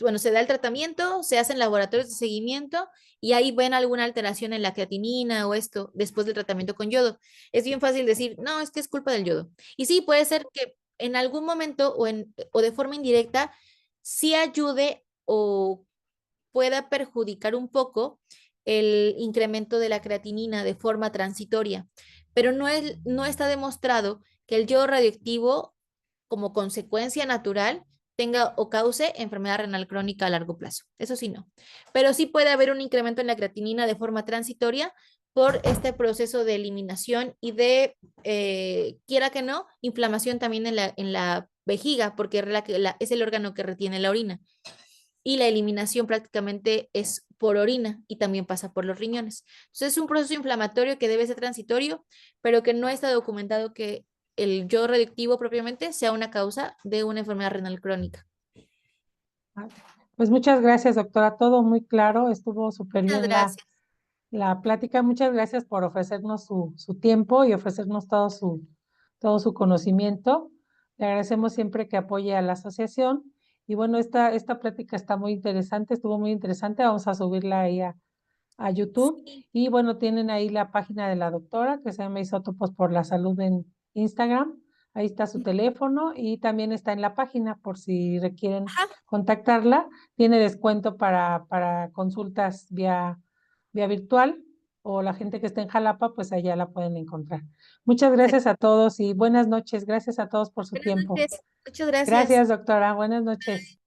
bueno, se da el tratamiento, se hacen laboratorios de seguimiento y ahí ven alguna alteración en la creatinina o esto después del tratamiento con yodo. Es bien fácil decir, no, es que es culpa del yodo. Y sí, puede ser que en algún momento o de forma indirecta sí ayude o pueda perjudicar un poco el incremento de la creatinina de forma transitoria, pero no está demostrado que el yodo radioactivo como consecuencia natural tenga o cause enfermedad renal crónica a largo plazo. Eso sí, no. Pero sí puede haber un incremento en la creatinina de forma transitoria por este proceso de eliminación y de, quiera que no, inflamación también en la vejiga, porque es el órgano que retiene la orina y la eliminación prácticamente es por orina y también pasa por los riñones. Entonces es un proceso inflamatorio que debe ser transitorio, pero que no está documentado que el yodo radioactivo propiamente sea una causa de una enfermedad renal crónica. Pues muchas gracias, doctora. Todo muy claro. Estuvo súper Muchas bien gracias. la plática. Muchas gracias por ofrecernos su tiempo y ofrecernos todo su conocimiento. Le agradecemos siempre que apoye a la asociación. Y bueno, esta plática está muy interesante, estuvo muy interesante. Vamos a subirla ahí a YouTube. Sí. Y bueno, tienen ahí la página de la doctora que se llama Isótopos por la Salud en Instagram. Ahí está su teléfono y también está en la página por si requieren Ajá. contactarla. Tiene descuento para consultas vía virtual o la gente que esté en Jalapa, pues allá la pueden encontrar. Muchas gracias a todos y buenas noches. Gracias a todos por su Buenas tiempo. noches. Muchas gracias. Gracias, doctora. Buenas noches.